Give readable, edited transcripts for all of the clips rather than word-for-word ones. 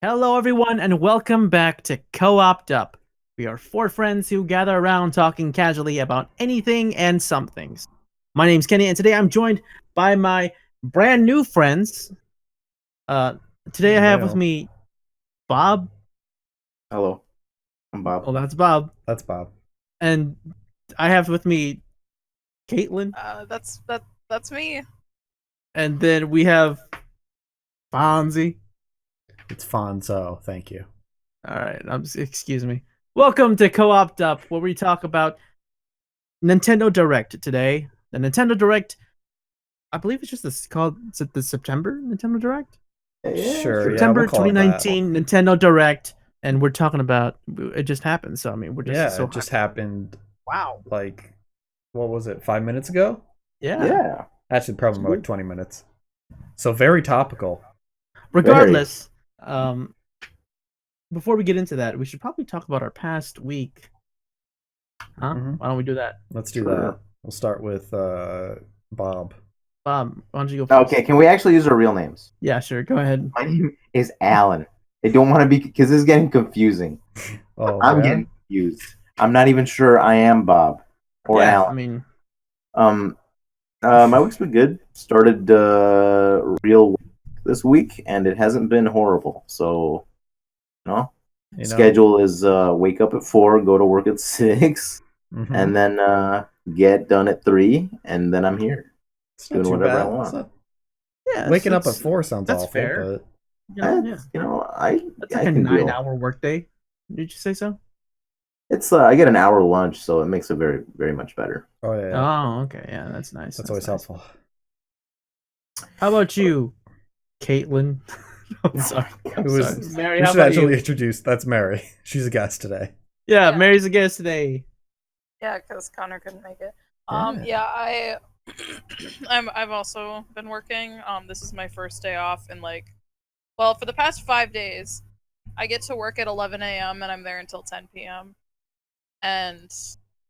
Hello, everyone, and welcome back to Co-oped Up. We are four friends who gather around talking casually about anything and some things. My name's Kenny, and today I'm joined by my brand new friends. Uh, Today I have with Mail. me Bob. Hello, I'm Bob. Oh, that's Bob. That's Bob. And I have with me Caitlin. That's me. And then we have Fonzie. It's Fonzo. Thank you. All right, excuse me. Welcome to Co-oped Up, where we talk about Nintendo Direct today. The Nintendo Direct, I believe it's just called, is it the September Nintendo Direct? Yeah, Sure, yeah, September we'll call it that. 2019 Nintendo Direct, and we're talking about it just happened. So I mean, we're just Yeah, so it just happened wow. like, what was it, 5 minutes ago? Yeah. Yeah. Actually, probably more like 20 minutes. So very topical. Regardless, before we get into that, we should probably talk about our past week. Huh? Why don't we do that? Let's do Sure. that. We'll start with Bob. Bob, why don't you go first? Okay, can we actually use our real names? Yeah, sure. Go ahead. My name is Alan. I don't want to be because this is getting confusing. Oh, I'm yeah? getting confused. I'm not even sure I am Bob or Yeah, Alan. I mean, My week's been good. Started real work this week, and it hasn't been horrible. So, schedule is wake up at 4, go to work at 6, Mhm. and then get done at 3, and then I'm here It's not doing too whatever I bad. want. yeah, Waking up at 4 sounds that's awful, fair. but Yeah. That's like I a can deal. 9-hour workday. Did you say so? It's I get an hour lunch, so it makes it very very much better. oh yeah, Oh, okay. Yeah, that's nice. that's always nice. helpful. How about you, Caitlin? I'm sorry. Who is Mary? we How should about actually you? introduce. That's Mary. She's a guest today. Yeah, Yeah. Mary's a guest today. Yeah, because Connor couldn't make it. Yeah. Yeah, I've also been working. This is my first day off, and for the past 5 days, I get to work at 11 a.m. and I'm there until 10 p.m. And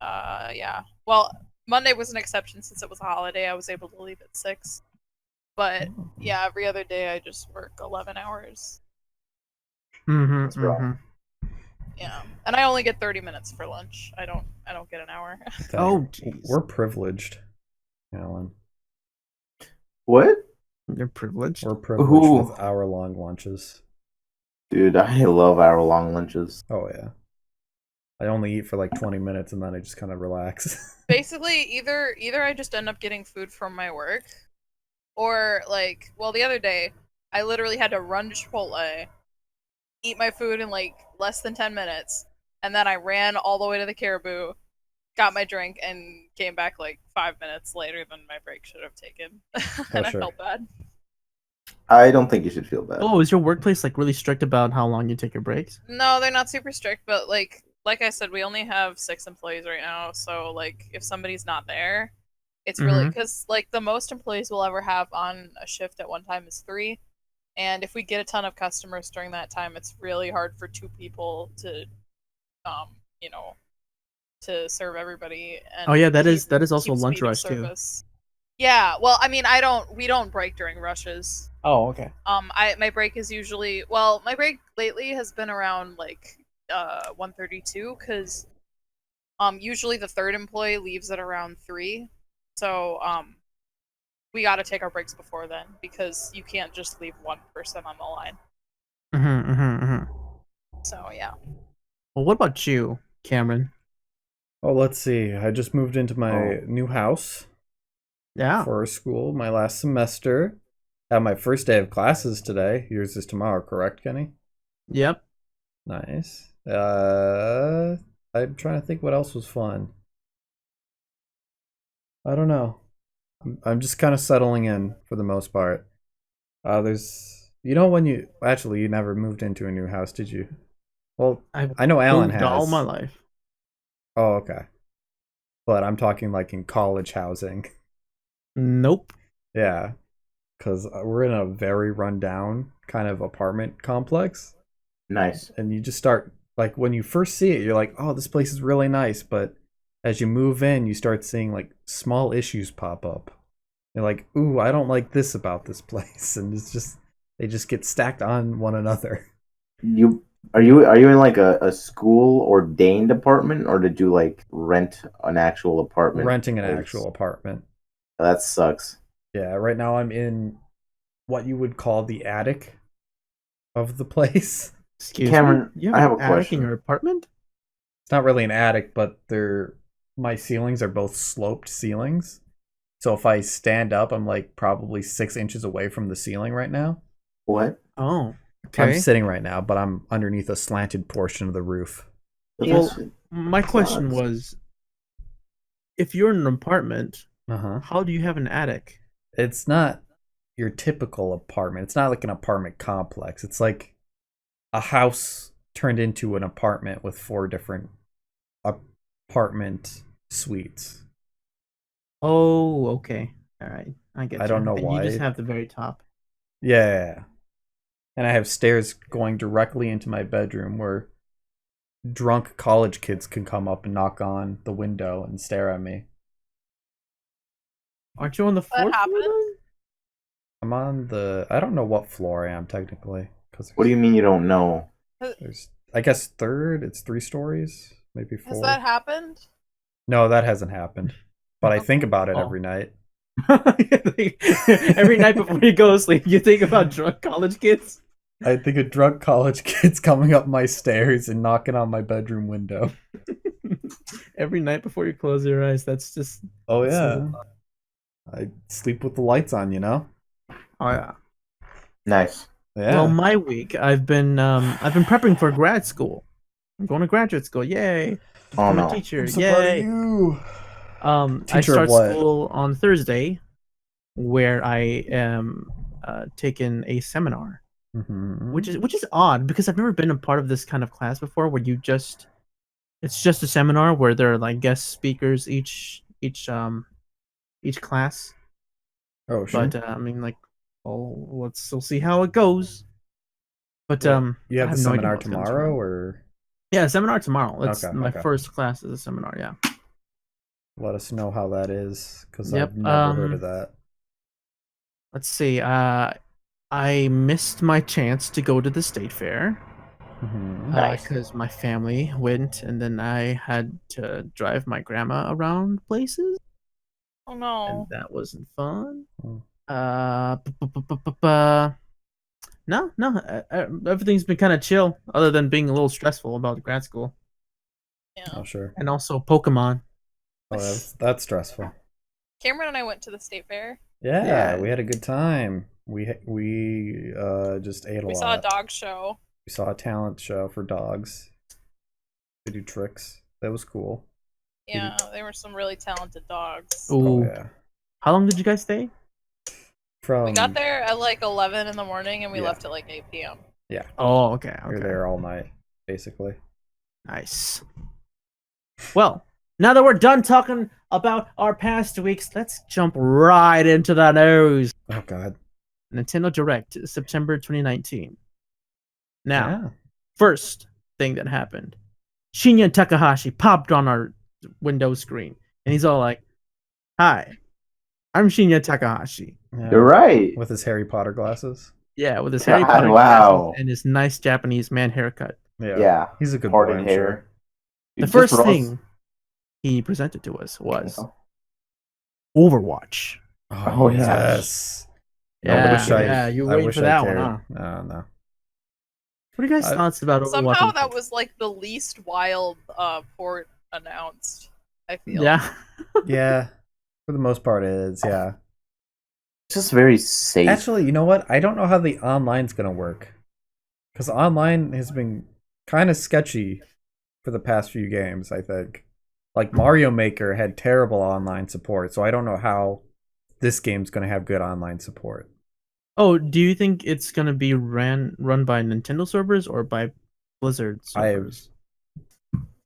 yeah. Well, Monday was an exception since it was a holiday. I was able to leave at 6. But yeah, every other day I just work 11 hours. Mm-hmm. Yeah, and I only get 30 minutes for lunch. I don't get an hour. Oh, Dang. jeez. We're privileged, Alan. What? You're privileged. We're privileged Ooh. with hour-long lunches. Dude, I love hour long lunches. Oh yeah. I only eat for like 20 minutes and then I just kind of relax. Basically, either I just end up getting food from my work, or the other day, I literally had to run to Chipotle, eat my food in like less than 10 minutes, and then I ran all the way to the Caribou, got my drink, and came back like 5 minutes later than my break should have taken. And I sure. felt bad. I don't think you should feel bad. Oh, is your workplace like really strict about how long you take your breaks? No, they're not super strict, but like I said, we only have 6 employees right now, so like if somebody's not there, it's really because like the most employees we'll ever have on a shift at one time is 3, and if we get a ton of customers during that time, it's really hard for 2 people to, you know, to serve everybody. And Oh yeah, that is keep also lunch speed of rush too. service. Yeah, well, I mean, we don't break during rushes. Oh, okay. My break is usually, well, my break lately has been around like 1:32 because usually the third employee leaves at around 3, so we got to take our breaks before then because you can't just leave one person on the line. So yeah. Well, what about you, Cameron? Oh, let's see. I just moved into my new house Yeah. for school, my last semester. Had my first day of classes today. Yours is tomorrow, correct, Kenny? Yep. Nice. I'm trying to think what else was fun. I don't know. I'm just kind of settling in for the most part. When you never moved into a new house, did you? Well, I've I know Alan moved has. all my life. Oh, okay. But I'm talking like in college housing. Nope. Yeah, because we're in a very rundown kind of apartment complex. Nice. And you just start, like, when you first see it, you're like, oh, this place is really nice. But as you move in, you start seeing, like, small issues pop up. You're like, ooh, I don't like this about this place. And they just get stacked on one another. Are you in like a school ordained apartment, or did you like rent an actual apartment Renting an place? actual apartment. That sucks. Yeah, right now I'm in what you would call the attic of the place. Excuse Cameron, me? You I have have an a attic in question. your apartment? It's not really an attic, but my ceilings are both sloped ceilings. So if I stand up, I'm like probably 6 inches away from the ceiling right now. What? Oh, I'm okay. sitting right now, but I'm underneath a slanted portion of the roof. Well, That's- my question sucks. was, if you're in an apartment, Uh-huh. how do you have an attic? It's not your typical apartment. It's not like an apartment complex. It's like a house turned into an apartment with 4 different apartment suites. Oh, okay. All right. I get I you. don't know And you just why. have the very top. Yeah. And I have stairs going directly into my bedroom where drunk college kids can come up and knock on the window and stare at me. Aren't you on the That fourth floor happened? then? I'm on I don't know what floor I am technically. Because What do you mean you don't know? there's, I guess third, it's 3 stories, maybe 4. Has that happened? No, that hasn't happened. But I think Okay. about it Oh. every night. Every night before you go to sleep, you think about drunk college kids? I think of drunk college kids coming up my stairs and knocking on my bedroom window. Every night before you close your eyes. That's just. Oh that's yeah. so- I sleep with the lights on, you know? Oh yeah. Nice. Yeah. Well, my week, I've been prepping for grad school. I'm going to graduate school. Yay! Oh Become a no. teacher. I'm so proud of Yay! you. I Teacher of start what? school on Thursday, where I am taking a seminar, Mm-hmm. which is odd because I've never been a part of this kind of class before, where it's just a seminar where there are like guest speakers each class. Oh, sure. But I mean, like, we'll see how it goes. But What, you I have the have no idea seminar what's gonna turn tomorrow, out. or Yeah, seminar tomorrow. That's Okay, my okay. first class is a seminar. Yeah. let us know how that is? Because Yep. I've never heard of that. Let's see. I missed my chance to go to the state fair Mm-hmm. Nice. because my family went, and then I had to drive my grandma around places, Oh and no. that wasn't fun. Oh. No, everything's been kind of chill, other than being a little stressful about grad school Yeah. Oh, sure. and also Pokemon. Oh, that's stressful. Cameron and I went to the state fair. Yeah, Yeah. we had a good time. We just ate a We lot. saw a dog show. We saw a talent show for dogs. They do tricks. That was cool. Yeah, they were some really talented dogs. Oh Ooh. yeah. How long did you guys stay? We got there at like 11 in the morning and we Yeah. left at like 8 p.m. Oh, okay. We were there all night, basically. Nice. Well, now that we're done talking about our past weeks, let's jump right into the news. Oh god. Nintendo Direct, September 2019. Now, Yeah. first thing that happened, Shinya Takahashi popped on our window screen, and he's all like, "Hi, I'm Shinya Takahashi." Yeah. You're right. With his Harry Potter glasses. Yeah, with his Harry God, Potter wow. glasses and his nice Japanese man haircut. Yeah. He's a good Parted boy, I'm hair. sure. The Just first Ross- thing he presented to us was Overwatch. Oh, yeah. yes. Yeah, you're I waiting wish for I that one, cared. huh? No. What are you guys' thoughts about Overwatch? Somehow that was like the least wild port announced, I feel. Yeah. Yeah. For the most part it is, yeah. It's just very safe. Actually, you know what? I don't know how the online's gonna work. Because online has been kind of sketchy for the past few games, I think. Like Mario Maker had terrible online support, so I don't know how this game's gonna have good online support. Oh, do you think it's gonna be run by Nintendo servers or by Blizzard I have servers?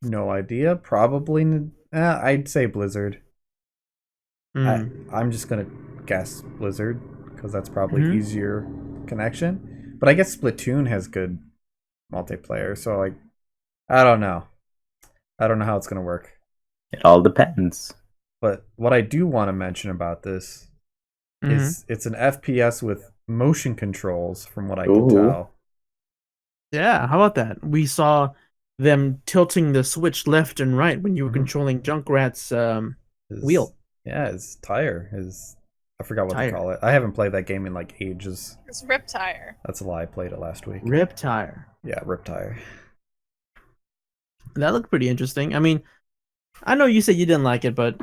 no idea. Probably, I'd say Blizzard. I'm just gonna guess Blizzard because that's probably easier connection. But I guess Splatoon has good multiplayer, so like, I don't know. I don't know how it's gonna work. It all depends. But what I do want to mention about this is it's an FPS with motion controls, from what I can Ooh. tell. Yeah, how about that? We saw them tilting the switch left and right when you were Mhm. controlling Junkrat's His, wheel Yeah, his tire. I forgot what tire. to call it. I haven't played that game in like ages. It's Rip Tire. That's a lie. I played it last week. Rip tire. Yeah, rip tire. That looked pretty interesting. I mean, I know you said you didn't like it, but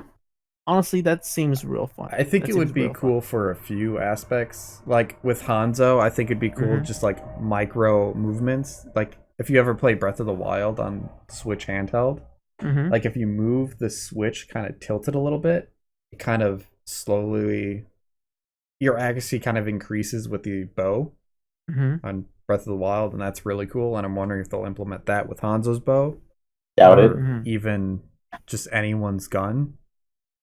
honestly, that seems real fun. I think That it seems would be real cool for a few aspects. Like with Hanzo, I think it'd be cool Mhm. just like micro movements. Like if you ever played Breath of the Wild on Switch handheld, fun. like if you move the Switch kind of tilted a little bit, it kind of slowly your accuracy kind of increases with the bow on Breath of the Wild, and that's really cool. And I'm wondering if they'll implement that with Hanzo's bow, Doubt or it. Mhm. even just anyone's gun.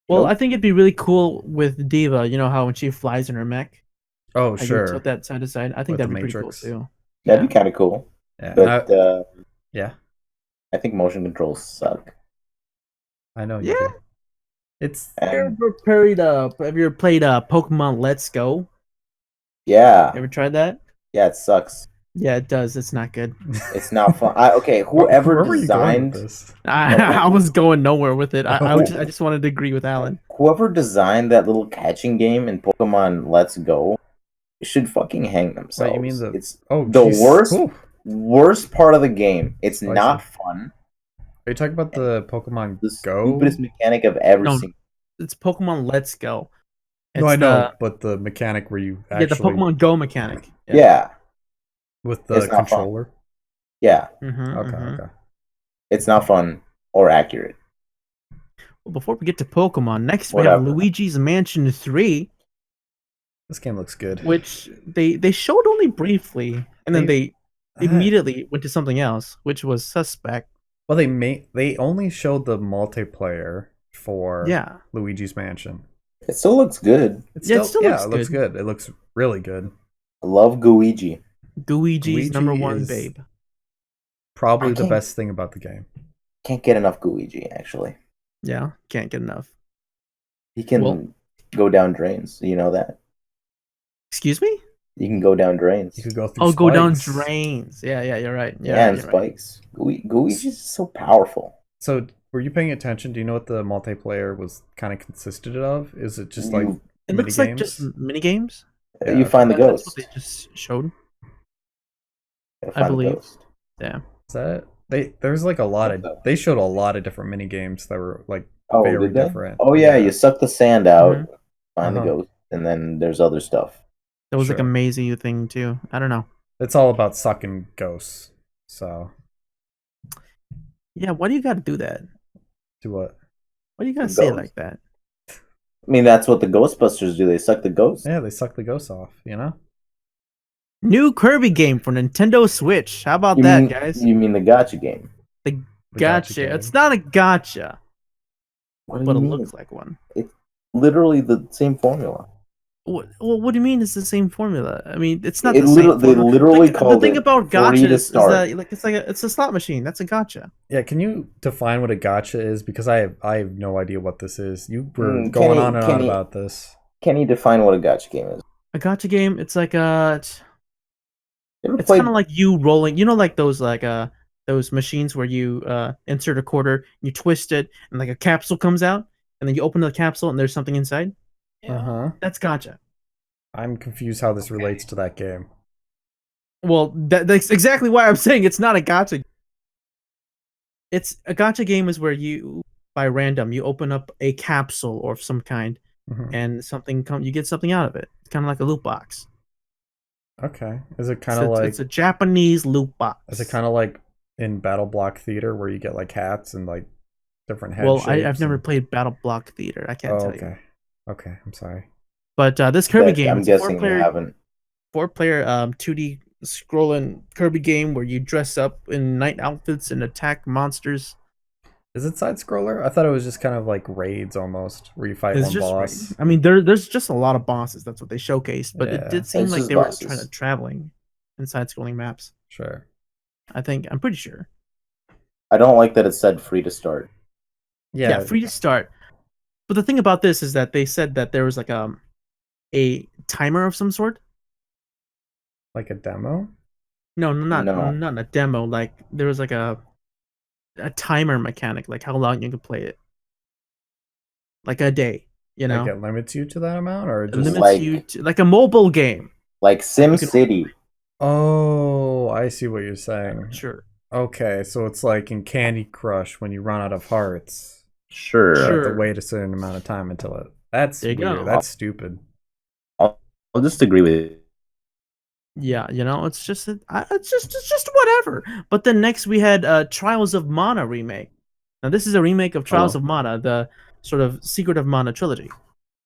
Well, Nope. I think it'd be really cool with Diva. You know how when she flies in her mech, Oh, how you sure. tilt that side to side. I think With the that'd be pretty cool Matrix. too. That'd Yeah. be kind of cool. Yeah, But yeah, I think motion controls suck. I know you Yeah. do. It's Have you And ever played Pokemon Let's Go? yeah, You ever tried that? yeah, it sucks. Yeah, it does. It's not good. It's not fun. Okay, Where whoever were you going with designed this? I was going nowhere with it. I Oh. just wanted to agree with Alan. whoever designed that little catching game in Pokemon Let's Go should fucking hang themselves. Wait, you mean the? It's Oh, the jeez. worst part of the game. It's Spicy. not fun. Are you talking about the Pokemon The Go? stupidest mechanic I've ever No, seen. it's Pokemon Let's Go. It's No, I know, but the mechanic where you the actually Pokemon Go mechanic. Yeah, with the It's not fun. controller. yeah. Okay. It's not fun or accurate. Well, before we get to Pokemon, next we Whatever. have Luigi's Mansion 3, This game looks good. which they showed only briefly, and then they Ah, immediately went to something else, which was Suspect. well, they only showed the multiplayer for Yeah. Luigi's Mansion. It still looks good. It Yeah, it still looks it looks good. good. It looks really good. I love Guigi. Luigi's number Luigi one is- babe. Probably I the can't- best thing about the game. Can't get enough Guigi, actually. Yeah, can't get enough. He can Well- go down drains. You know that? Excuse me? You can go down drains. You could go through. Oh, go down spikes. drains. Yeah, you're right. Yeah, and you're right. spikes. Guigi's so powerful. So, were you paying attention? Do you know what the multiplayer was kind of consisted of? Is it just like You- It looks like minigames? just mini games. Yeah, you find the That's what ghost. they just showed. Gotta I find the believe. ghost. Yeah. Is that there's like a lot of they showed a lot of different mini games that were like Oh, very did they? different. Oh yeah, you suck the sand out, Mhm. find the Uh-huh. ghost, and then there's other stuff. That was like a Sure. mazy thing too. I don't know. It's all about sucking ghosts. So Yeah, why do you gotta do that? do what? Why do you gotta say it Ghost. like that? I mean, that's what the Ghostbusters do. They suck the ghost. Yeah, they suck the ghosts off. You know. New Kirby game for Nintendo Switch. How about You that, mean, guys? You mean the gotcha game? The Gotcha. game. It's not a gotcha, What do but you it mean? looks like one. Literally the same formula. What do you mean it's the same formula? I mean, it's not It the same literally- they formula. literally the called thing it about free gotcha to is start. that it's a slot machine. That's a gotcha. Yeah, can you define what a gotcha is? Because I have no idea what this is. You were Mm, going Kenny- on and on Kenny- about this. Can you define what a gotcha game is? A gotcha game. It's like You ever it's played? kind of like you rolling. You know, like those machines where you insert a quarter, you twist it, and like a capsule comes out, and then you open the capsule and there's something inside. Uh huh. That's gotcha. I'm confused how this relates to that game. Well, that's exactly why I'm saying it's not a gotcha. It's a gotcha game is where you, by random, you open up a capsule or of some kind, Mhm. and you get something out of it. It's kind of like a loot box. Okay. Is it kind of like? It's a Japanese loot box. Is it kind of like in Battle Block Theater where you get like hats and like different head Well, shapes? I've never and... played Battle Block Theater. I can't Oh, tell okay. you. Okay, I'm sorry. But this Kirby that game, I'm it's a guessing you haven't. four-player 2D scrolling Kirby game where you dress up in night outfits and attack monsters. Is it side scroller? I thought it was just kind of like raids almost, where you fight It's one just boss. I mean, there's just a lot of bosses. That's what they showcased. But Yeah. it did seem It's like just they were bosses. traveling in side-scrolling maps. Sure. I'm pretty sure. I don't like that it said free to start. Yeah, free to start. But the thing about this is that they said that there was like a timer of some sort. Like a demo. No, No. not a demo. Like there was like a timer mechanic, like how long you could play it, like a day. You Like know, it limits you to that amount, or it just limits you to like a mobile game. like Sim You can- City. Oh, I see what you're saying. Sure, Okay, so it's like in Candy Crush when you run out of hearts, Sure. you have to Sure. wait a certain amount of time until it. That's There you weird. go. That's stupid. I'll just agree with you. yeah. You know, it's just whatever. But then next we had Trials of Mana remake. Now this is a remake of Trials of Mana, the sort of Secret of Mana trilogy,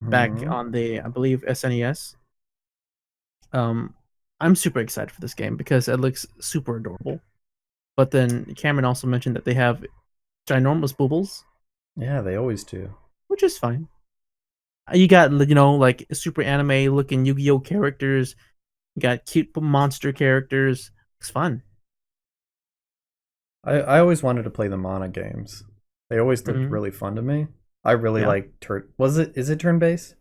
back Mhm. on the I believe SNES. I'm super excited for this game because it looks super adorable. But then Cameron also mentioned that they have ginormous boobles, Yeah, they always do. which is fine. You got like super anime looking Yu-Gi-Oh characters. You got cute monster characters. It's fun. I always wanted to play the Mana games. They always looked Mhm. really fun to me. I really Yeah. like is it turn based?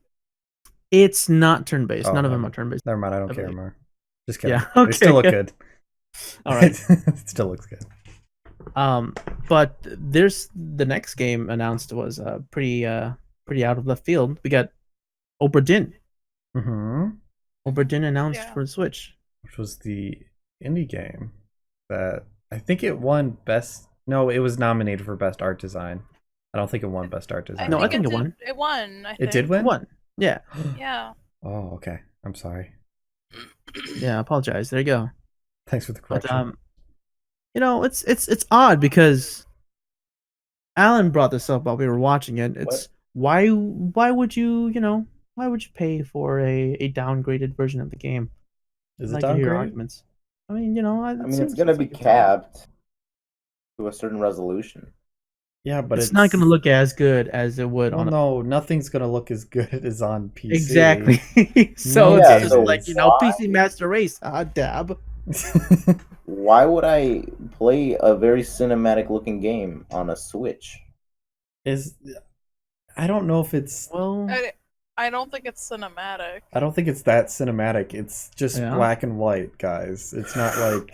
It's not turn-based. Oh, None of them are turn-based. Never mind, I don't I care believe. more. Just kidding. Yeah. They still look okay. good. All right. It still looks good. But there's the next game announced was pretty out of left field. We got Obra Dinn. Mm-hmm. Obra Dinn announced Yeah. for Switch. Which was the indie game that I think it won best. No, it was nominated for best art design. I don't think it won best art design. No, I think it did- won. It won. I It think. did win? One. Yeah. Yeah. Oh, okay. I'm sorry. Yeah. I apologize. There you go. Thanks for the But correction. it's odd because Alan brought this up while we were watching it. It's why would you why would you pay for a downgraded version of the game? Is I'd it like to hear your downgraded? arguments. I mean, I mean, it's seems gonna be like it's- capped to a certain resolution. Yeah, but It's not going to look as good as it would Well, on a no, nothing's gonna look as good as on PC. exactly. No So it's just game like is. PC Master Race, dab. Why would I play a very cinematic looking game on a Switch? I don't know if it's. Well, I don't think it's cinematic. I don't think it's that cinematic. It's just Yeah. black and white, guys. It's not like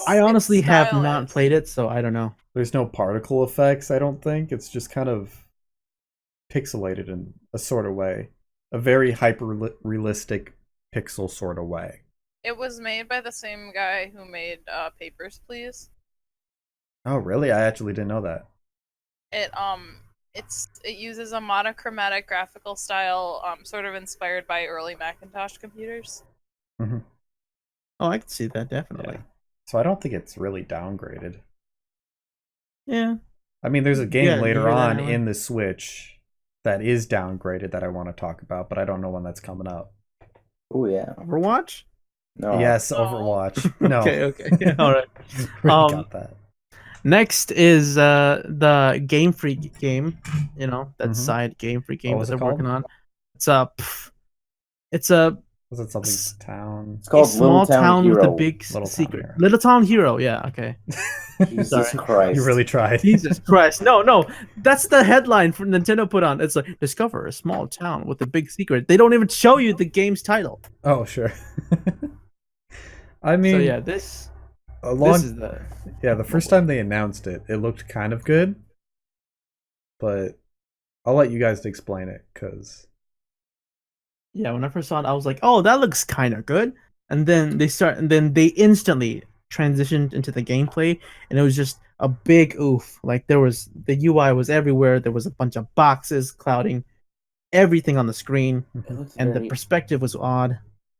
I honestly it's have not stylized. played it, so I don't know. there's no particle effects. I don't think it's just kind of pixelated in a sort of way, a very hyper realistic pixel sort of way. It was made by the same guy who made Papers, Please. Oh, really? I actually didn't know that. It uses a monochromatic graphical style, sort of inspired by early Macintosh computers. Mm-hmm. Oh, I can see that definitely. Yeah. So I don't think it's really downgraded. Yeah. I mean, there's a game Yeah, you later hear that, on Alan? in the Switch that is downgraded that I want to talk about, but I don't know when that's coming up. Oh yeah. Overwatch? No. Yes, No. Overwatch. No. Okay. All right. We Um, got that. Next is the Game Freak game. That Mhm. side Game Freak game What that was they're it called? working on. It's a Was it something town? It's a called small Little Town town with Hero. a big Little Town secret. Hero. Little Town Hero. Yeah. Okay. Jesus Sorry. Christ. You really tried. Jesus Christ. No. That's the headline for Nintendo put on. It's like discover a small town with a big secret. They don't even show you the game's title. Oh, sure. I mean, So yeah, this is the the first time they announced it, it looked kind of good, but I'll let you guys explain it because yeah. When I first saw it, I was like, oh, that looks kind of good. And then they instantly transitioned into the gameplay, and it was just a big oof. Like the UI was everywhere. There was a bunch of boxes clouding everything on the screen, It looks and very, the perspective was odd.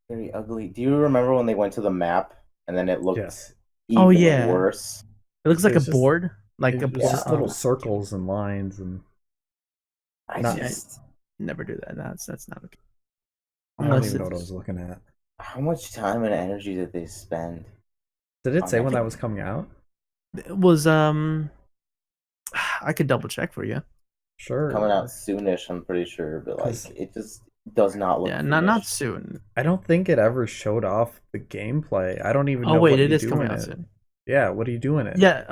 very ugly. Do you remember when they went to the map and then it looked yes, even Oh, yeah. worse? It looks like It's a just- board, like a it's board. just little circles and lines and I Not- just Never do that. That's not okay. I don't Unless even know what I it's- was looking at. how much time and energy did they spend? Did it I say when think- that was coming out? It was I could double check for you. Sure. Coming out soonish, I'm pretty sure, but like 'Cause- it just does not look. Yeah, not finished. soon. I don't think it ever showed off the gameplay. I don't even Oh know wait, what it you is do coming in out it. soon. Yeah, what do you do in it? Yeah,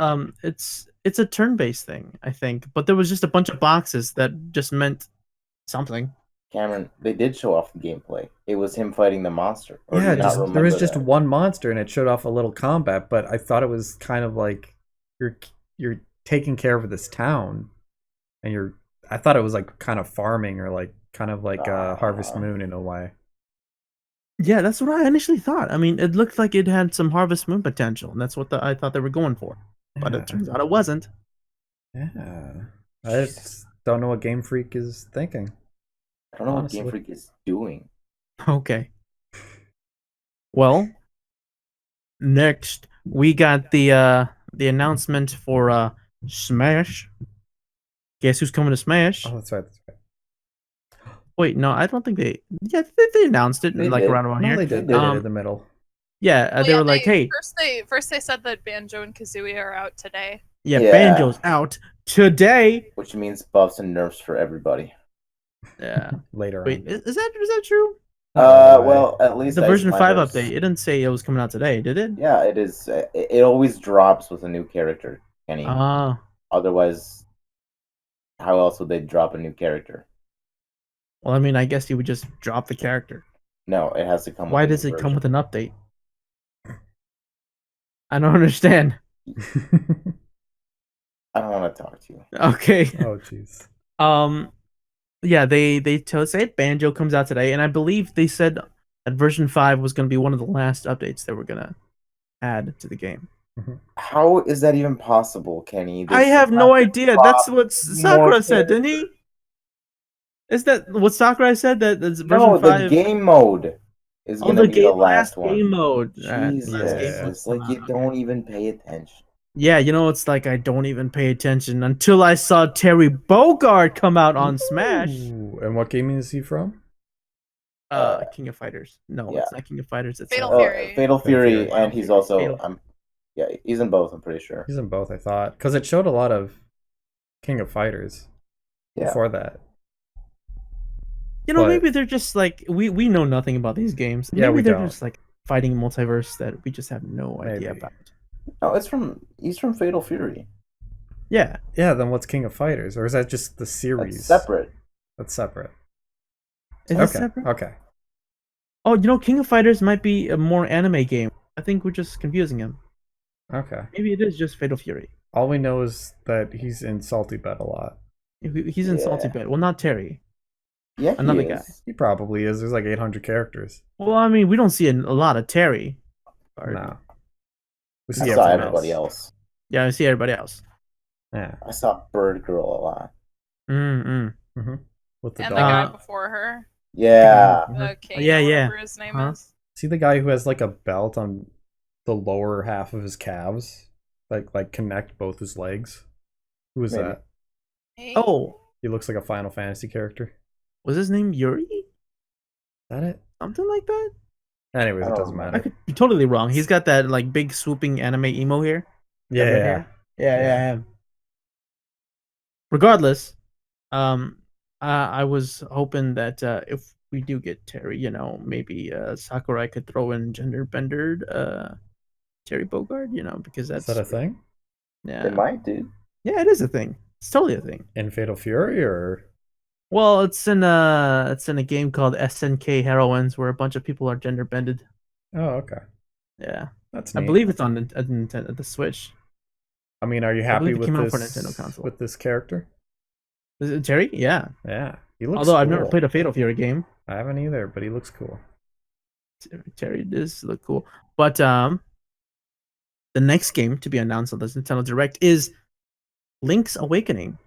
it's a turn-based thing, I think, but there was just a bunch of boxes that just meant something. Cameron, they did show off the gameplay. It was him fighting the monster. Or do Yeah, you not just there remember was just that? one monster and it showed off a little combat, but I thought it was kind of like you're taking care of this town and I thought it was like kind of farming or like kind of like Harvest Moon in a way. Yeah, that's what I initially thought. I mean, it looked like it had some Harvest Moon potential, and that's what I thought they were going for. But Yeah. it turns out it wasn't. Yeah. I just don't know what Game Freak is thinking. I don't know honestly. what Game Freak is doing. Okay. Well, next we got the announcement for Smash. Guess who's coming to Smash? Oh, that's right. That's right. Wait, no, I don't think they. Yeah, they announced it They like did. around No, here. they did. They They did. did in the middle. Yeah, Well, they yeah, were like, "Hey, first they said that Banjo and Kazooie are out today. yeah, Yeah. Banjo's out today." Which means buffs and nerfs for everybody. Yeah. Later Wait, on. is that true? Well, at least The version 5 Icebinders- update, it didn't say it was coming out today, did it? Yeah, it is. It always drops with a new character, Kenny. Otherwise, how else would they drop a new character? Well, I mean, I guess you would just drop the character. No, it has to come. Why with a does new it come with version. an update? I don't understand. I don't want to talk to you. Okay. Oh, jeez. Yeah, they said Banjo comes out today, and I believe they said that version 5 was going to be one of the last updates they were going to add to the game. How is that even possible, Kenny? I have no idea. That's what Sakura more said, didn't he? Is that what Sakurai said? That that's version No, 5? the game mode is Oh, going the to be the game last one. game mode. Jesus, Last game mode. it's like you don't even pay attention. Yeah, you know, it's like I don't even pay attention until I saw Terry Bogard come out on Smash. Ooh, and what game is he from? King of Fighters. No, yeah. it's not King of Fighters. It's Fatal Oh, Fury. Fatal Fury, Fury. and he's also Fatal- yeah, he's in both. I'm pretty sure. He's in both, I thought, because it showed a lot of King of Fighters Yeah. before that. You know, But- maybe they're just like we know nothing about these games. Yeah, Maybe we they're don't. just like fighting a multiverse that we just have no idea Maybe. about. No, he's from Fatal Fury. Yeah. Yeah, then what's King of Fighters, or is that just the series? That's separate. That's separate. Is okay. it separate? Okay. Oh, you know, King of Fighters might be a more anime game. I think we're just confusing him. Okay. Maybe it is just Fatal Fury. All we know is that he's in Salty Bet a lot. He's in Salty Yeah. Bet. Well, not Terry. Yeah, Another he guy. is. He probably is. There's like 800 characters. Well, I mean, we don't see a lot of Terry. No. We I see saw everyone everybody else. else. Yeah, I see everybody else. Yeah. I saw Bird Girl a lot. Mm-hmm. With the And dog. the guy before her. Yeah. Kane, Yeah, or yeah. whatever his name Huh? is. See the guy who has like a belt on the lower half of his calves? Like connect both his legs? Who is Maybe. that? Hey. Oh, He looks like a Final Fantasy character. was his name Yuri? Is that it? Something like that? Anyways, I it don't doesn't I matter. could be totally wrong. He's got that like big swooping anime emo here. Yeah, That red yeah. hair. Yeah. Regardless, I was hoping that if we do get Terry, you know, maybe Sakurai could throw in gender bendered Terry Bogard, you know, because Is that's that a thing? Yeah, It might, dude. yeah, it is a thing. It's totally a thing. In Fatal Fury or Well, it's in a game called SNK Heroines where a bunch of people are gender bended. Oh, okay. Yeah, That's I neat. believe it's on the Switch. I mean, are you I happy believe it with came out for this Nintendo console. with this character? Is it Terry? Yeah. Yeah. He looks Although I've never cool. played a Fatal Fury game. I haven't either, but he looks cool. Terry does look cool. But the next game to be announced on this Nintendo Direct is Link's Awakening.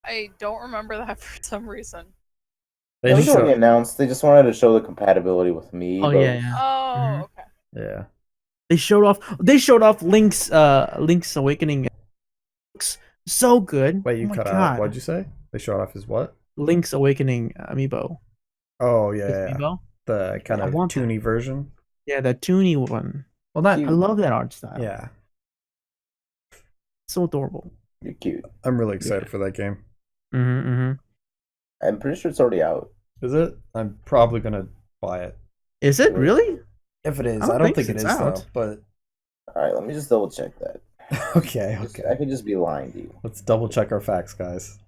I don't remember that for some reason. They It was just already show- announced. They just wanted to show the compatibility with me. Oh yeah. Oh, Mhm. okay. yeah. They showed off Link's Awakening. Looks so good. Wait, you Oh my cut God. out. What'd you say? They showed off his what? Link's Awakening amiibo. Oh His yeah, yeah. amiibo? The kind I of want that. toony version. Yeah, that toony one. Well, not. Cute. I love that art style. Yeah, So adorable. You're cute. I'm really excited for that game. Mm-hmm. I'm pretty sure it's already out. Is it? I'm probably gonna buy it. Is it really? If it is, I don't I don't think think it it's is though. out. But All right, let me just double check that. okay, I okay. could just be lying to you. Let's double check our facts, guys.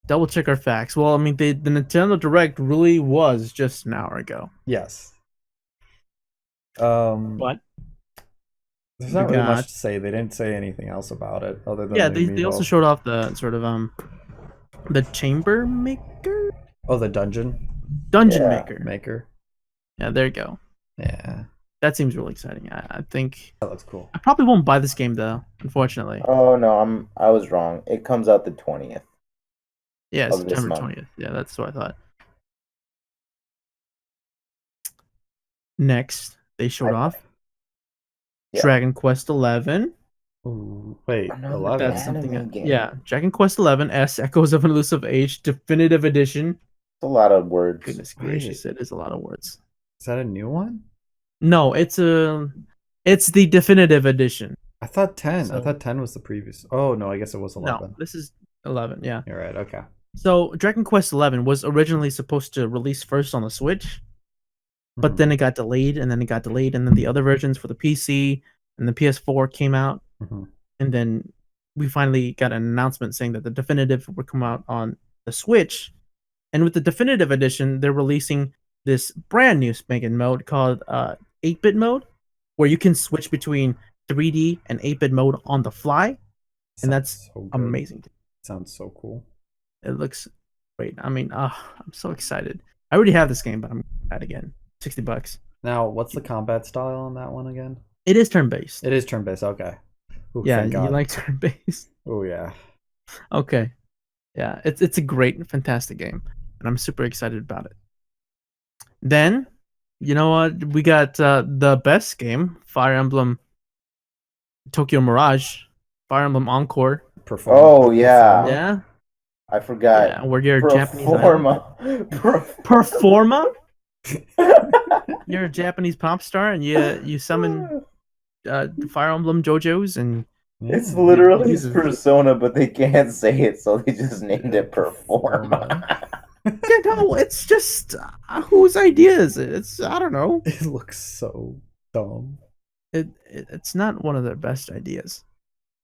double check our facts. Well, I mean, the Nintendo Direct really was just an hour ago. Yes. But there's not really much to say. They didn't say anything else about it other than they also showed off the sort of the chamber maker. Oh, the dungeon maker. Yeah, there you go. Yeah, that seems really exciting. I think that looks cool. I probably won't buy this game though, unfortunately. Oh no, I was wrong. It comes out the 20th. Yeah, September 20th. Yeah, that's what I thought. Next, they showed off Dragon Quest 11. Ooh, wait, Another 11. That's something. Game. Yeah, Dragon Quest 11 S Echoes of an Elusive Age Definitive Edition. It's a lot of words. Goodness gracious, it is a lot of words. Is that a new one? No, it's the Definitive Edition. I thought 10. I thought 10 was the previous. Oh no, I guess it was 11. No, this is 11. Yeah, you're right. Okay. So Dragon Quest 11 was originally supposed to release first on the Switch, but then it got delayed, and then it got delayed, and then the other versions for the PC and the PS4 came out, and then we finally got an announcement saying that the definitive would come out on the Switch. And with the definitive edition, they're releasing this brand new spanking mode called 8-bit mode, where you can switch between 3D and 8-bit mode on the fly, and that's so amazing. Sounds so cool. It looks great. I mean, I'm so excited. I already have this game, but I'm at again. $60. Now, what's the combat style on that one again? It is turn-based. It is turn-based. Okay. Ooh, yeah, you like turn-based? Oh yeah. Okay. Yeah, it's a great, fantastic game, and I'm super excited about it. Then, you know what? We got the best game, Fire Emblem Tokyo Mirage, Fire Emblem Encore. Oh yeah. Yeah. I forgot. Yeah, where you're Japanese. Performa. You're a Japanese pop star, and you summon Fire Emblem JoJo's, and it's literally his persona, but they can't say it, so they just named it Performa. Yeah, no, it's just whose idea is it? It's I don't know. It looks so dumb. It's not one of their best ideas.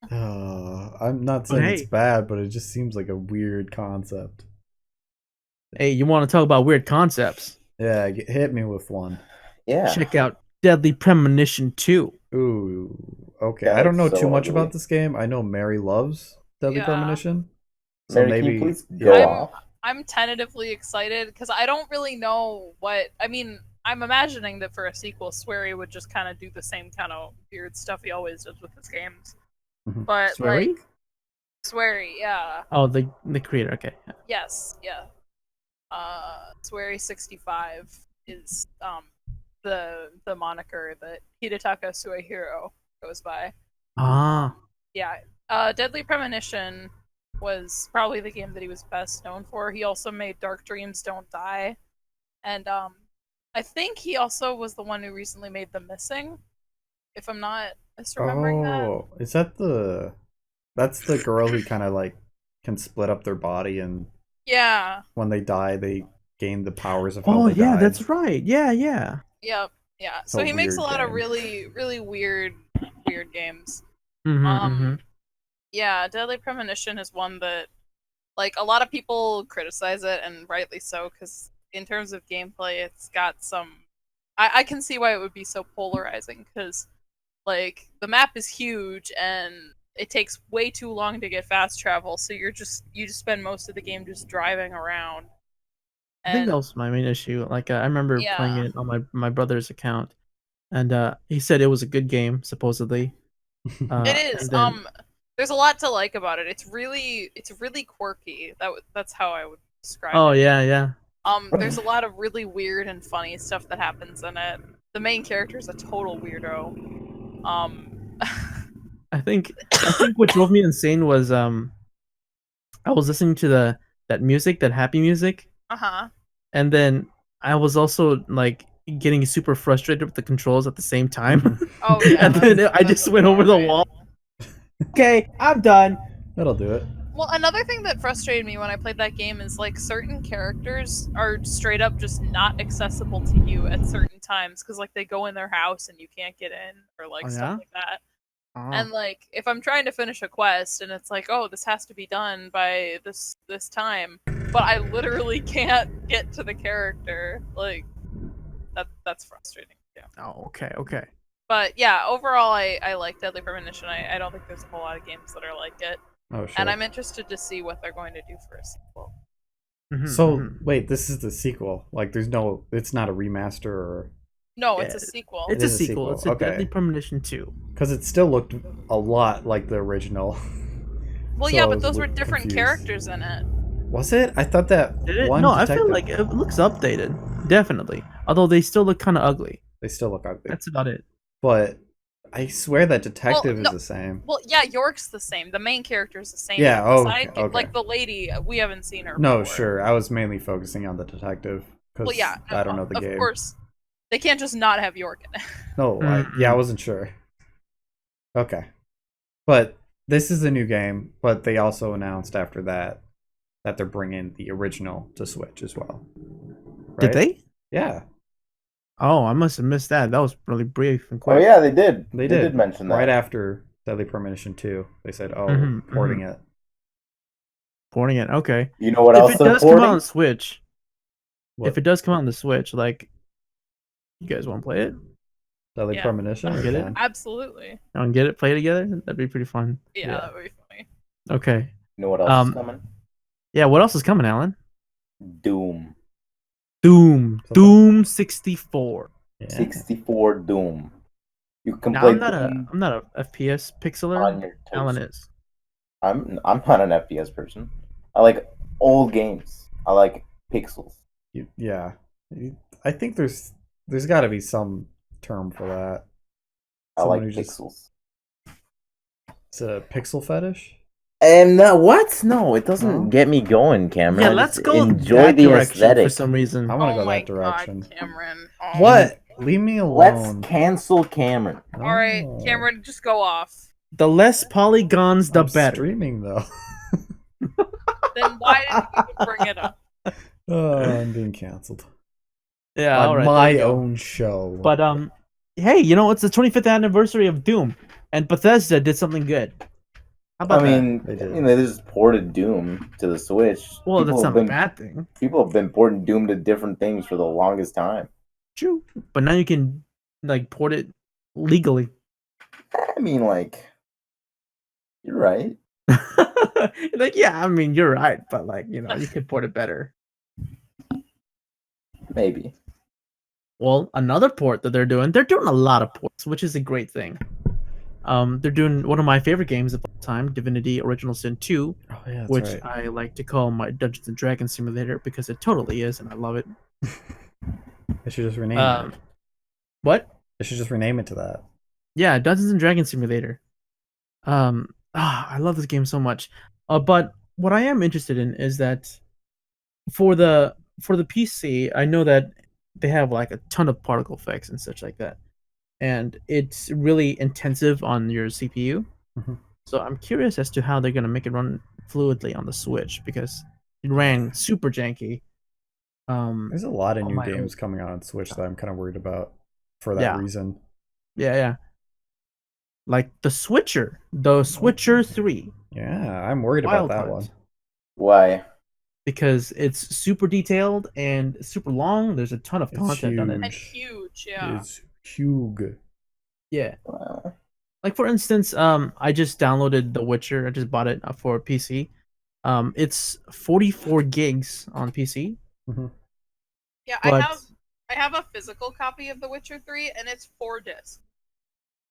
I'm not saying it's bad, but it just seems like a weird concept. Hey, you want to talk about weird concepts? Yeah, hit me with one. Yeah. Check out Deadly Premonition 2. Ooh, okay. I don't know too much about this game. I know Mary loves Deadly Premonition. So Mary, maybe can you please go off? I'm tentatively excited because I don't really know what. I mean, I'm imagining that for a sequel, Swery would just kind of do the same kind of weird stuff he always does with his games. But Swery? like Swery, yeah. Oh, the creator. Okay. Yes, yeah. Swery 65 is the moniker that Hidetaka Suehiro goes by. Ah. Yeah. Deadly Premonition was probably the game that he was best known for. He also made Dark Dreams Don't Die. And I think he also was the one who recently made The Missing, if I'm not misremembering that. Oh, is that that's the girl who kind of like can split up their body, and when they die they gain the powers of how they died. That's right. Yeah. Yep. Yeah. So he makes a lot of really, really weird games. Yeah, Deadly Premonition is one that, like, a lot of people criticize it, and rightly so, because in terms of gameplay, it's got some. I can see why it would be so polarizing, because, like, the map is huge, and it takes way too long to get fast travel, so you just spend most of the game just driving around. I think that was my main issue. Like, I remember playing it on my brother's account, and he said it was a good game, supposedly. It is. There's a lot to like about it. It's really quirky. That's how I would describe it. Oh yeah. There's a lot of really weird and funny stuff that happens in it. The main character is a total weirdo. I think what drove me insane was I was listening to that music, that happy music. And then I was also like getting super frustrated with the controls at the same time. Oh yeah. And then I just went over the wall. Okay, I'm done. That'll do it. Well, another thing that frustrated me when I played that game is like certain characters are straight up just not accessible to you at certain times because like they go in their house and you can't get in or like stuff like that. And like, if I'm trying to finish a quest and it's like, oh, this has to be done by this time, but I literally can't get to the character, like that's frustrating. Yeah. Oh, okay. But yeah, overall, I like Deadly Premonition. I don't think there's a whole lot of games that are like it. Oh, sure. And I'm interested to see what they're going to do for a sequel. So wait, this is the sequel. Like, it's not a remaster or. No, it's a sequel. It's a sequel. It's a Okay. Deadly Premonition 2. Because it still looked a lot like the original. Well, So yeah, I but was those a were little different confused. characters in it. Was it? I thought that Did it? one. No, I detective... feel like it looks updated. Definitely. Although they still look kind of ugly. They still look ugly. That's about it. But I swear that detective no. is the same. Well, yeah, York's the same. The main character is the same. Yeah, but the okay. like the lady, we haven't seen her. No, before. sure. I was mainly focusing on the detective because Well, yeah, I don't know the game. Of course, they can't just not have York in it. No, I wasn't sure. Okay, but this is a new game. But they also announced after that they're bringing the original to Switch as well. Right? Did they? Yeah. Oh, I must have missed that. That was really brief and quick. Oh yeah, they did. They did mention that right after Deadly Premonition 2. They said, "Oh, porting it." Porting it. Okay. You know what if else? It does come out on Switch. What? If it does come out on the Switch, like, you guys want to play it? Deadly Premonition. Get it? Absolutely. And get it, play it together. That'd be pretty fun. Yeah, that would be funny. Okay. You know what else is coming? Yeah, what else is coming, Alan? Doom. Doom 64. Yeah. 64 Doom. You can Now, play. I'm not a FPS pixeler. On your toast. Alan is. I'm not an FPS person. I like old games. I like pixels. Yeah. I think there's got to be some term for that. I like pixels. It's a pixel fetish. And what? No, it doesn't get me going, Cameron. Yeah, let's go enjoy that the direction aesthetic for some reason. I want to go my that direction. God, Cameron. Oh. What? Leave me alone. Let's cancel Cameron. All right, Cameron, just go off. The less polygons, the I'm better. Streaming though. Then why did you even bring it up? I'm being canceled. Yeah, on all right, my own show. But hey, you know, it's the 25th anniversary of Doom, and Bethesda did something good. How about that? They just ported Doom to the Switch. Well, that's not a bad thing. People have been porting Doom to different things for the longest time. True, but now you can like port it legally. I mean, like, you're right. Like, yeah, I mean, you're right, but like, you know, you could port it better. Maybe. Well, another port that they're doing a lot of ports, which is a great thing. They're doing one of my favorite games of all time, Divinity Original Sin 2, which right. I like to call my Dungeons and Dragons simulator because it totally is, and I love it. They should just rename it. What? They should just rename it to that. Yeah, Dungeons and Dragons simulator. I love this game so much. But what I am interested in is that for the PC, I know that they have like a ton of particle effects and such like that, and it's really intensive on your CPU. Mm-hmm. So I'm curious as to how they're gonna make it run fluidly on the Switch because it ran super janky. There's a lot of new games coming out on Switch that I'm kind of worried about for that reason. Yeah. Like the Switcher 3. Yeah, I'm worried about that one. Why? Because it's super detailed and super long. There's a ton of content on it. And huge, yeah. It's huge. Yeah. Like for instance, I just downloaded The Witcher. I just bought it for PC. It's 44 gigs on PC. Mm-hmm. Yeah, I have a physical copy of The Witcher 3, and it's 4 discs.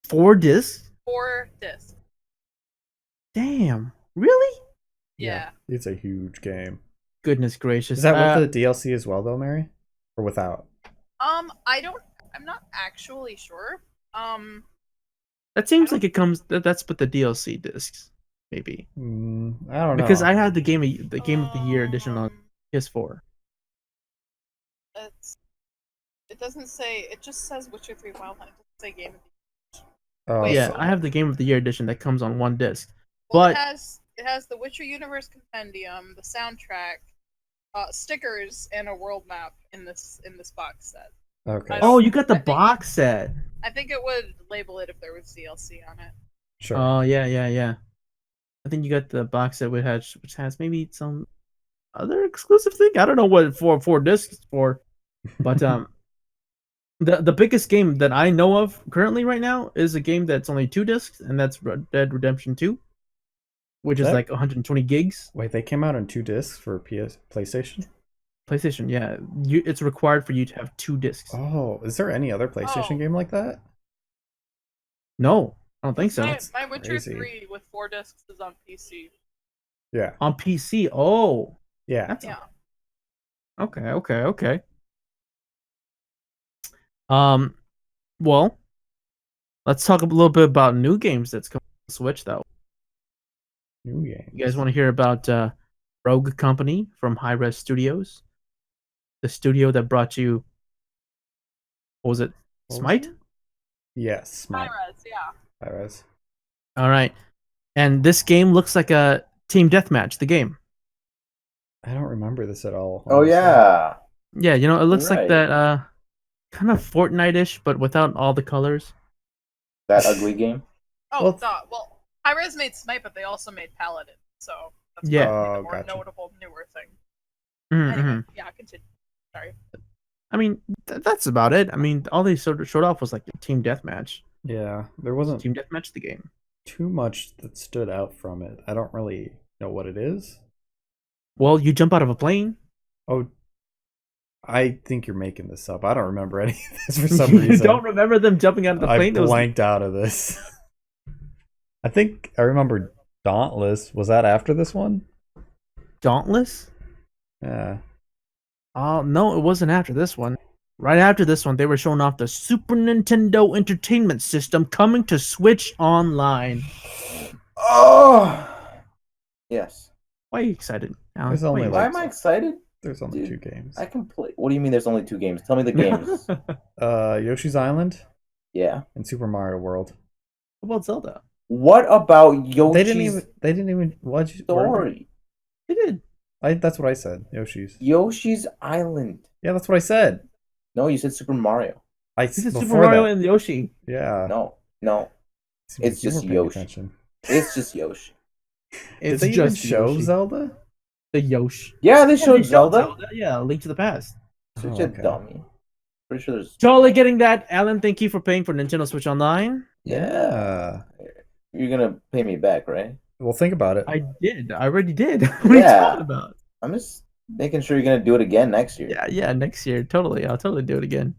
4 discs? 4 discs. Damn. Really? Yeah. It's a huge game. Goodness gracious. Is that with the DLC as well, though, Mary? Or without? I'm not actually sure. That seems like it comes. That's with the DLC discs, maybe. I don't know. Because I had the game of the year edition on PS4. It doesn't say. It just says Witcher 3 Wild Hunt. It doesn't say game of the year. Oh, yeah, so I have the game of the year edition that comes on one disc. Well, but it has the Witcher Universe Compendium, the soundtrack, stickers, and a world map in this box set. Okay. Oh, you got the box set. I think it would label it if there was DLC on it. Sure. Oh yeah. I think you got the box set which has maybe some other exclusive thing. I don't know what four discs for, but the biggest game that I know of currently right now is a game that's only 2 discs, and that's Red Dead Redemption 2, which is like 120 gigs. Wait, they came out on 2 discs for PlayStation? PlayStation, yeah. It's required for you to have 2 discs. Oh, is there any other PlayStation game like that? No, I don't think so. My Witcher crazy. 3 with 4 discs is on PC. Yeah. On PC. Oh. Yeah. That's Yeah. Okay. Well, let's talk a little bit about new games that's coming to Switch though. New games. You guys want to hear about Rogue Company from High Res Studios? The studio that brought you, what was it? Smite? Yes, Smite. Hi-Res, yeah. Hi-Res. All right. And this game looks like a team deathmatch, the game. I don't remember this at all. Oh honestly. yeah. Yeah, you know, it looks Right. like that kind of Fortnite-ish, but without all the colors. That ugly game. Oh, well, Hi-Res made Smite, but they also made Paladin, so that's Yeah. probably the Oh, more gotcha. notable, newer thing. Mhm, Anyway, mhm. yeah, continue. Sorry. I mean, that's about it. I mean, all they showed off was like a team deathmatch. Yeah, there wasn't Team deathmatch the game. too much that stood out from it. I don't really know what it is. Well, you jump out of a plane. Oh, I think you're making this up. I don't remember any of this for some reason. You don't remember them jumping out of the plane? I blanked out of this. I think I remember Dauntless. Was that after this one? Dauntless? Yeah. Oh, no, it wasn't after this one. Right after this one, they were showing off the Super Nintendo Entertainment System coming to Switch Online. Oh. Yes. Why are you excited, Alan? There's only Why am I excited? There's only Dude, 2 games. I can play. What do you mean? There's only 2 games? Tell me the games. Yoshi's Island Yeah. and Super Mario World. What about Zelda? What about Yoshi's They didn't even what story? They did. That's what I said. Yoshi's. Yoshi's Island. Yeah, that's what I said. No, you said Super Mario. This is before Super Mario that. and Yoshi. Yeah. No. It's You just weren't paying Yoshi. attention. It's just Yoshi. Did It's they even just show Yoshi. Zelda? The Yoshi. Yeah, they Yeah, showed Zelda. Yeah, Link to the Past. Such Oh, a okay. dummy. Pretty sure there's. Totally getting that, Alan. Thank you for paying for Nintendo Switch Online. Yeah. You're gonna pay me back, right? Well, think about it. I did. I already did. What are you talking about? I'm just making sure you're gonna do it again next year. Yeah, next year. Totally. I'll totally do it again.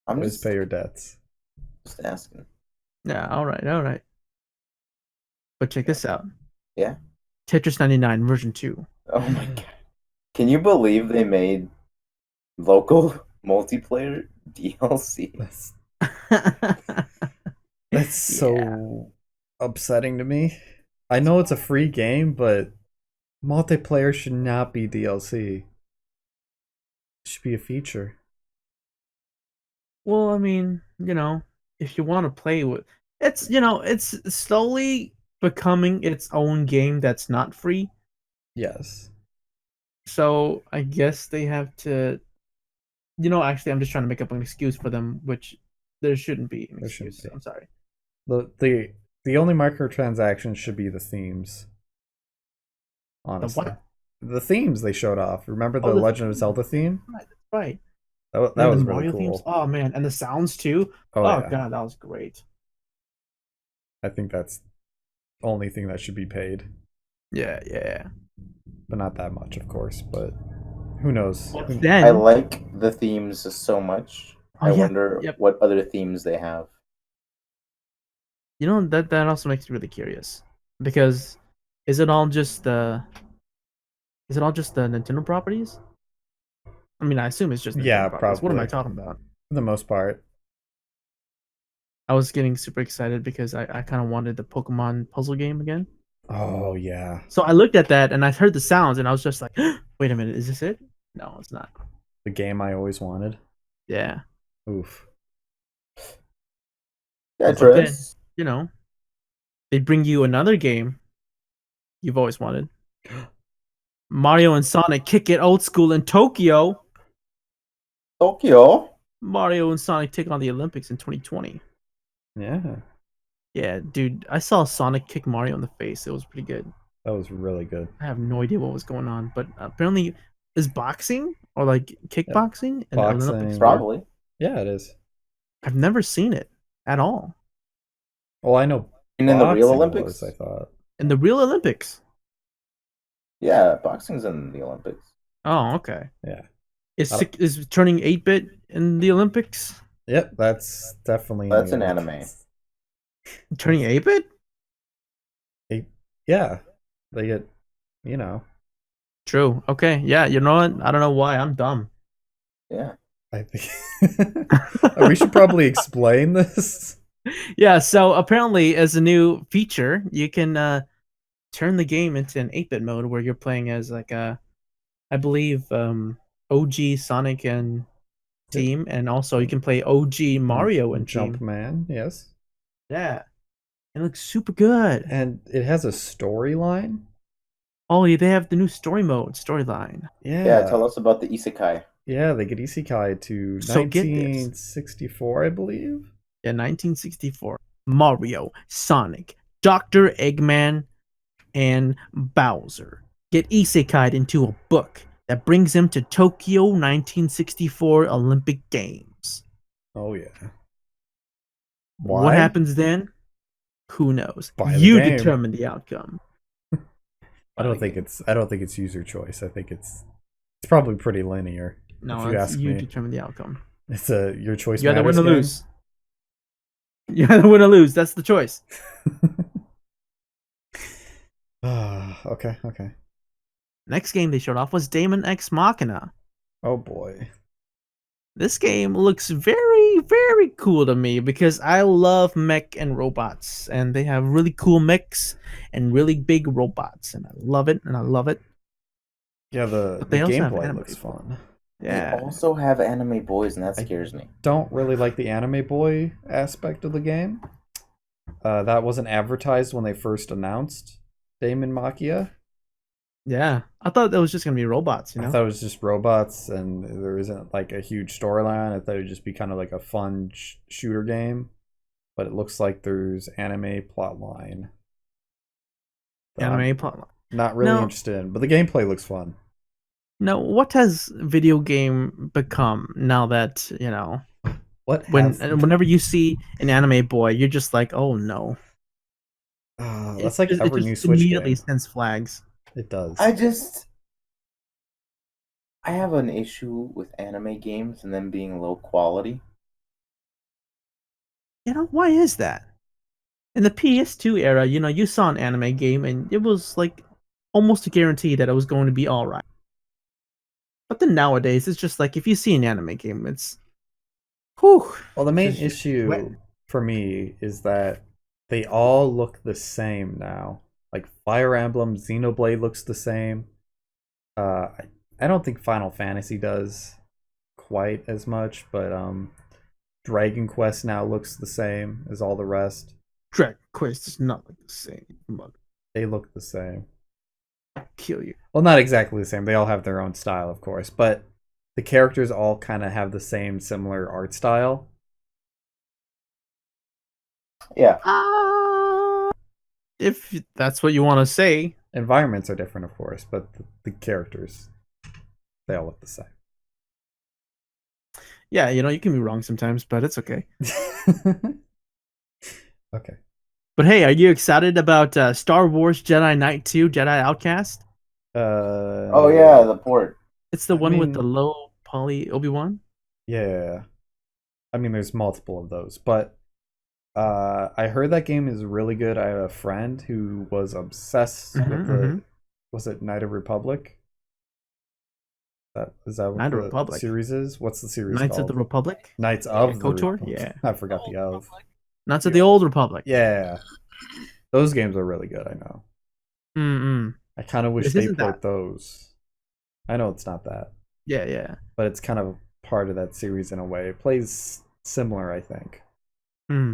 I'm Always just pay your debts. asking. Yeah, all right. But check this out. Yeah. Tetris 99 version 2. Oh my god. Can you believe they made local multiplayer DLC? That's so upsetting to me. I know it's a free game, but multiplayer should not be DLC. It should be a feature. Well, I mean, you know, if you want to play with it's, you know, it's slowly becoming its own game that's not free. Yes. So I guess they have to, you know, actually I'm just trying to make up an excuse for them, which there shouldn't be an excuse. I'm sorry. The only microtransactions should be the themes. Honestly. The what? The themes they showed off. Remember the Oh, the Legend of Zelda theme? Right, that's right. That And was the really Mario cool. themes. Oh man, and the sounds too. Oh, Oh yeah. god, that was great. I think that's the only thing that should be paid. Yeah. But not that much, of course. But who knows? Then I like the themes so much. Oh, I yeah, wonder yep. what other themes they have. You know, that also makes me really curious, because is it all just the Nintendo properties? I mean, I assume it's just Nintendo Yeah, properties. What am I probably. talking about? For the most part. I was getting super excited because I kind of wanted the Pokemon puzzle game again. Oh yeah. So I looked at that and I heard the sounds and I was just like, wait a minute, is this it? No, it's not. The game I always wanted. Yeah. Oof. Yeah, But then, you know, they bring you another game you've always wanted. Mario and Sonic kick it old school in Tokyo. Tokyo. Mario and Sonic take on the Olympics in 2020. Yeah. Yeah, dude, I saw Sonic kick Mario in the face. It was pretty good. That was really good. I have no idea what was going on, but apparently, is boxing or like kickboxing an Olympic Boxing. sport? Probably. Yeah, it is. I've never seen it at all Well, I know And in the real boxing Olympics? was, I thought. in the real Olympics. Yeah, boxing's in the Olympics. Oh, okay. Yeah. Is turning 8-bit in the Olympics? Yep, that's definitely. That's an anime. Turning 8-bit? Yeah, they get, you know. True. Okay. Yeah. You know what? I don't know why. I'm dumb. Yeah. I think we should probably explain this. Yeah. So apparently, as a new feature, you can turn the game into an 8-bit mode where you're playing as like I believe OG Sonic and team, and also you can play OG Mario and team. Jumpman, yes. Yeah. It looks super good. And it has a storyline. Oh, yeah, they have the new storyline. Yeah. Yeah, tell us about the isekai. Yeah, they get isekai to So get this. 1964, I believe. Yeah, 1964. Mario, Sonic, Dr. Eggman, and Bowser get isekai'd into a book that brings them to Tokyo 1964 Olympic Games. Oh yeah. What Why? happens then? Who knows? Buy the You game. determine the outcome. I don't think it's user choice. I think it's probably pretty linear. No, if you ask me. determine the outcome. It's a your choice. You either win matters or game. lose. You either win or lose. That's the choice. Okay. Next game they showed off was Daemon X Machina. Oh boy. This game looks very, very cool to me because I love mech and robots, and they have really cool mechs and really big robots, and I love it, Yeah, the But they also have gameplay anime looks people. fun. Yeah. They also have anime boys, and that I- scares me. Don't really like the anime boy aspect of the game. That wasn't advertised when they first announced Daemon Machia. Yeah. I thought that was just going to be robots, you know? I thought it was just robots and there isn't like a huge storyline. I thought it would just be kind of like a fun shooter game. But it looks like there's anime plotline. Anime plotline. Not really No. interested in, but the gameplay looks fun. Now, what has video game become now that, you know, What whenever you see an anime boy, you're just like, oh no. that's like It every just new Switch immediately game. sends flags. It does. I have an issue with anime games and them being low quality. You know, why is that? In the PS2 era, you know, you saw an anime game and it was like almost a guarantee that it was going to be alright. But then nowadays, it's just like if you see an anime game, it's whew. Well, the main Just issue wet. for me is that they all look the same now. Like Fire Emblem, Xenoblade looks the same. I don't think Final Fantasy does quite as much, but Dragon Quest now looks the same as all the rest. Dragon Quest is not like the same. They look the same. I'll kill you. Well, not exactly the same. They all have their own style, of course, but the characters all kind of have the same similar art style. Yeah. If that's what you want to say. Environments are different, of course, but the characters, they all look the same. Yeah, you know, you can be wrong sometimes, but it's okay. Okay. But hey, are you excited about Star Wars Jedi Knight 2 Jedi Outcast? Oh yeah, the port. It's the I one with mean- the low poly Obi-Wan? Yeah. I mean, there's multiple of those, but I heard that game is really good. I have a friend who was obsessed with the, was it Knight of Republic? Is that what Knight of the Republic. series is? What's the series Knights called? of the Republic? Knights of the KOTOR? Republic. Yeah. I forgot the of. Knights of the Old Republic. Yeah. Those games are really good, I know. Mm-mm. I kind of wish This they isn't port that. those. I know it's not that, Yeah. but it's kind of part of that series in a way. It plays similar, I think. Hmm.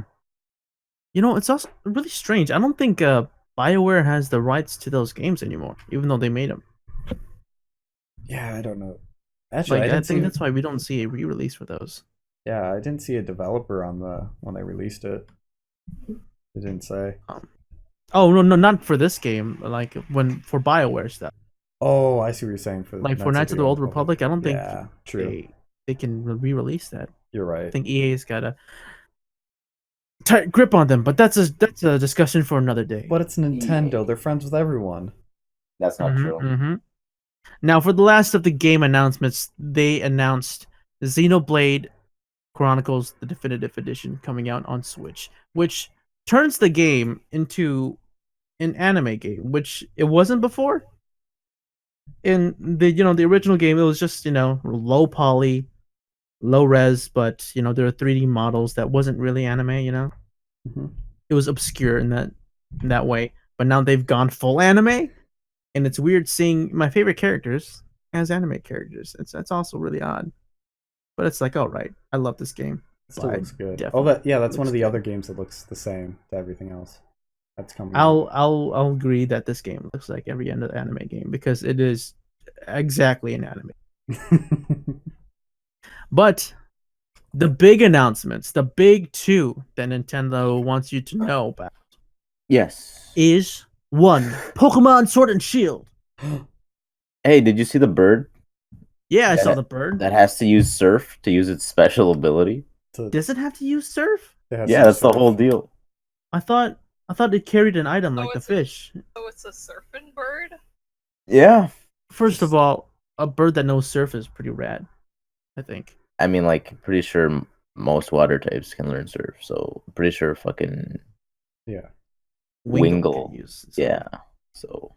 You know, it's also really strange. I don't think BioWare has the rights to those games anymore, even though they made them. Yeah, I don't know. Actually, Like, I I didn't think see. that's why we don't see a re-release for those. Yeah, I didn't see a developer on the when they released it. It didn't say. Oh no, not for this game. Like for BioWare stuff. Oh, I see what you're saying. For Like for Knights of the Old Republic, I don't think true. they can re-release that. You're right. I think EA's got a tight grip on them, but that's a discussion for another day. But it's Nintendo. They're friends with everyone. That's not true. Now, for the last of the game announcements, they announced Xenoblade Chronicles: The Definitive Edition coming out on Switch, which turns the game into an anime game, which it wasn't before. In the original game, it was just low poly, low res, but there are 3D models that wasn't really anime. It was obscure in that way. But now they've gone full anime, and it's weird seeing my favorite characters as anime characters. That's also really odd. But it's like, all right, I love this game. It still looks good. That's one of the other games that looks the same to everything else. That's coming. I'll agree that this game looks like every anime game because it is exactly an anime. But the big announcements, the big two that Nintendo wants you to know about, is one, Pokemon Sword and Shield. Hey, did you see the bird? Yeah, I saw the bird. That has to use Surf to use its special ability. Does it have to use Surf? Yeah, that's the whole deal. I thought it carried an item like the fish. So it's a surfing bird? Yeah. First of all, a bird that knows Surf is pretty rad, I think. I mean, like, pretty sure most water types can learn Surf, so I'm pretty sure fucking Wingull. Yeah. So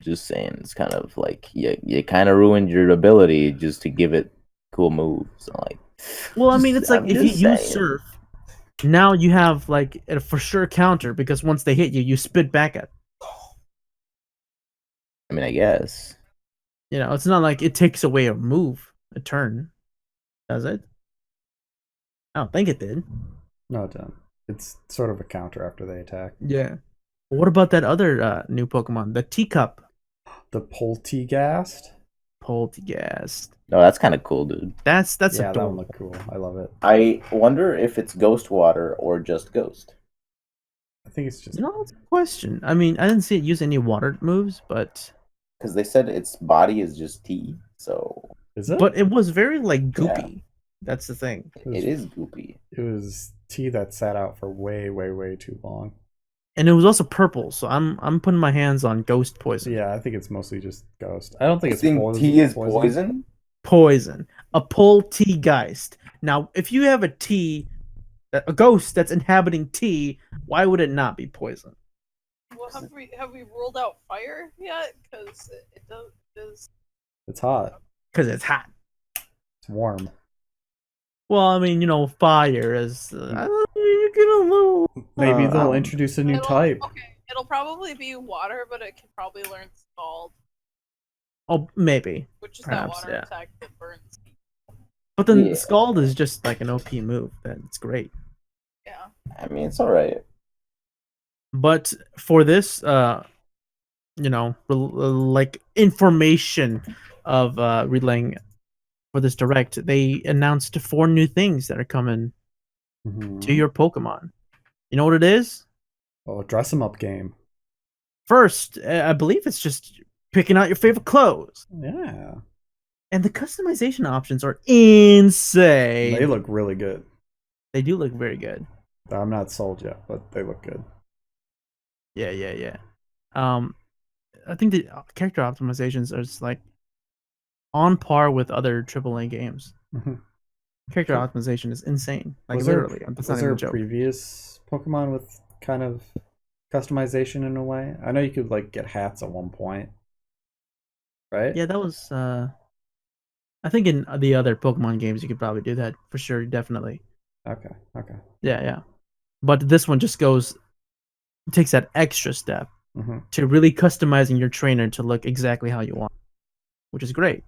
just saying, it's kind of like you kind of ruined your ability just to give it cool moves. Like, well, I mean, it's like if you use Surf, now you have like a for sure counter because once they hit you, you spit back at. I mean, I guess. It's not like it takes away a move, a turn, does it? I don't think it did. No, it didn't. It's sort of a counter after they attack. Yeah. What about that other new Pokemon, the Teacup? The Polteagast? Polteagast. No, that's kind of cool, dude. That's adorable. That one look cool. I love it. I wonder if it's Ghost Water or just Ghost. I think it's just. That's a question. I mean, I didn't see it use any water moves, but because they said its body is just tea, so. Is it? But it was very like goopy. Yeah. That's the thing. It is goopy. It was tea that sat out for way, way, way too long. And it was also purple, so I'm putting my hands on Ghost Poison. Yeah, I think it's mostly just Ghost. I don't think it's poison. Tea is poison? Poison. A Polteagast. Now, if you have a ghost that's inhabiting tea, why would it not be poison? Well, have we ruled out fire yet? Because it does. It's hot. Because it's hot. It's warm. Well, I mean, fire is. You get a little. Maybe they'll introduce a new type. Okay, it'll probably be water, but it can probably learn Scald. Oh, maybe. Which is perhaps, that water attack that burns. But then Scald is just like an OP move. That's great. Yeah. I mean, it's alright. But for this, like information of relaying for this direct, they announced 4 new things that are coming to your Pokemon. You know what it is? Oh, a dress 'em up game. First, I believe it's just picking out your favorite clothes. Yeah. And the customization options are insane. They look really good. They do look very good. I'm not sold yet, but they look good. Yeah. I think the character optimizations are just like on par with other AAA games. Character optimization is insane. Like literally, was there a previous Pokemon with kind of customization in a way? I know you could like get hats at one point, right? Yeah, that was. I think in the other Pokemon games you could probably do that for sure, definitely. Okay. Yeah. But this one just takes that extra step to really customizing your trainer to look exactly how you want, which is great.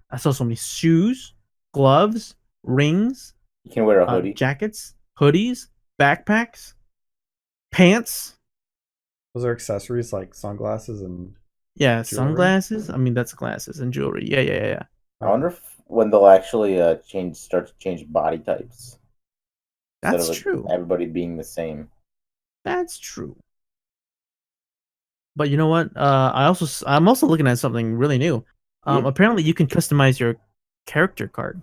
I saw so many shoes, gloves, rings. You can wear a hoodie. Jackets, hoodies, backpacks, pants. Was there accessories like sunglasses and jewelry? Sunglasses? I mean, that's glasses and jewelry. Yeah. I wonder when they'll actually start to change body types. That's true. Everybody being the same. That's true. But you know what? I'm also looking at something really new. Yeah. Apparently you can customize your character card,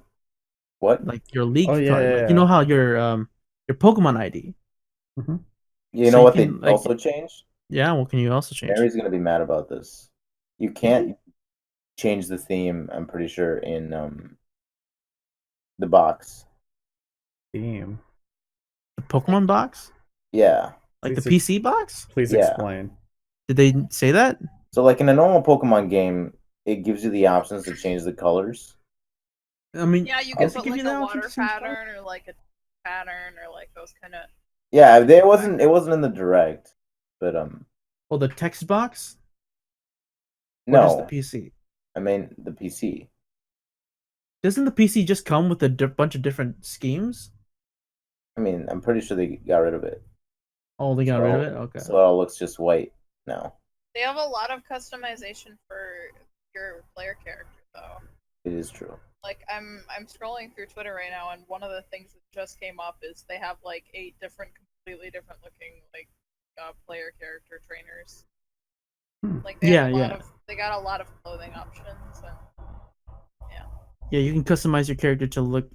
What? like your league Oh, yeah, card. yeah, Like yeah. you know how your Pokemon ID. Hmm. You So know you what they can, like- also changed? Yeah, what can you also change? Mary's gonna be mad about this. You can't change the theme. I'm pretty sure in the box. Theme. The Pokemon box, Yeah, like the Please PC box. Please Yeah. explain. Did they say that? so like in a normal Pokemon game, it gives you the options to change the colors. I mean, Yeah, you does can it put give like you the a option water to change color? pattern or like a pattern or like those kind of. Yeah, it wasn't in the direct, but Oh, the text box, or just the no, PC? I mean the PC. Doesn't the PC just come with a bunch of different schemes? I mean, I'm pretty sure they got rid of it. Oh, they got rid of So- it. Okay. So it all looks just white now. They have a lot of customization for your player character though. It is true. Like I'm scrolling through Twitter right now, and one of the things that just came up is they have like 8 different, completely different looking like player character trainers. Like they have they got a lot of clothing options, and Yeah, you can customize your character to look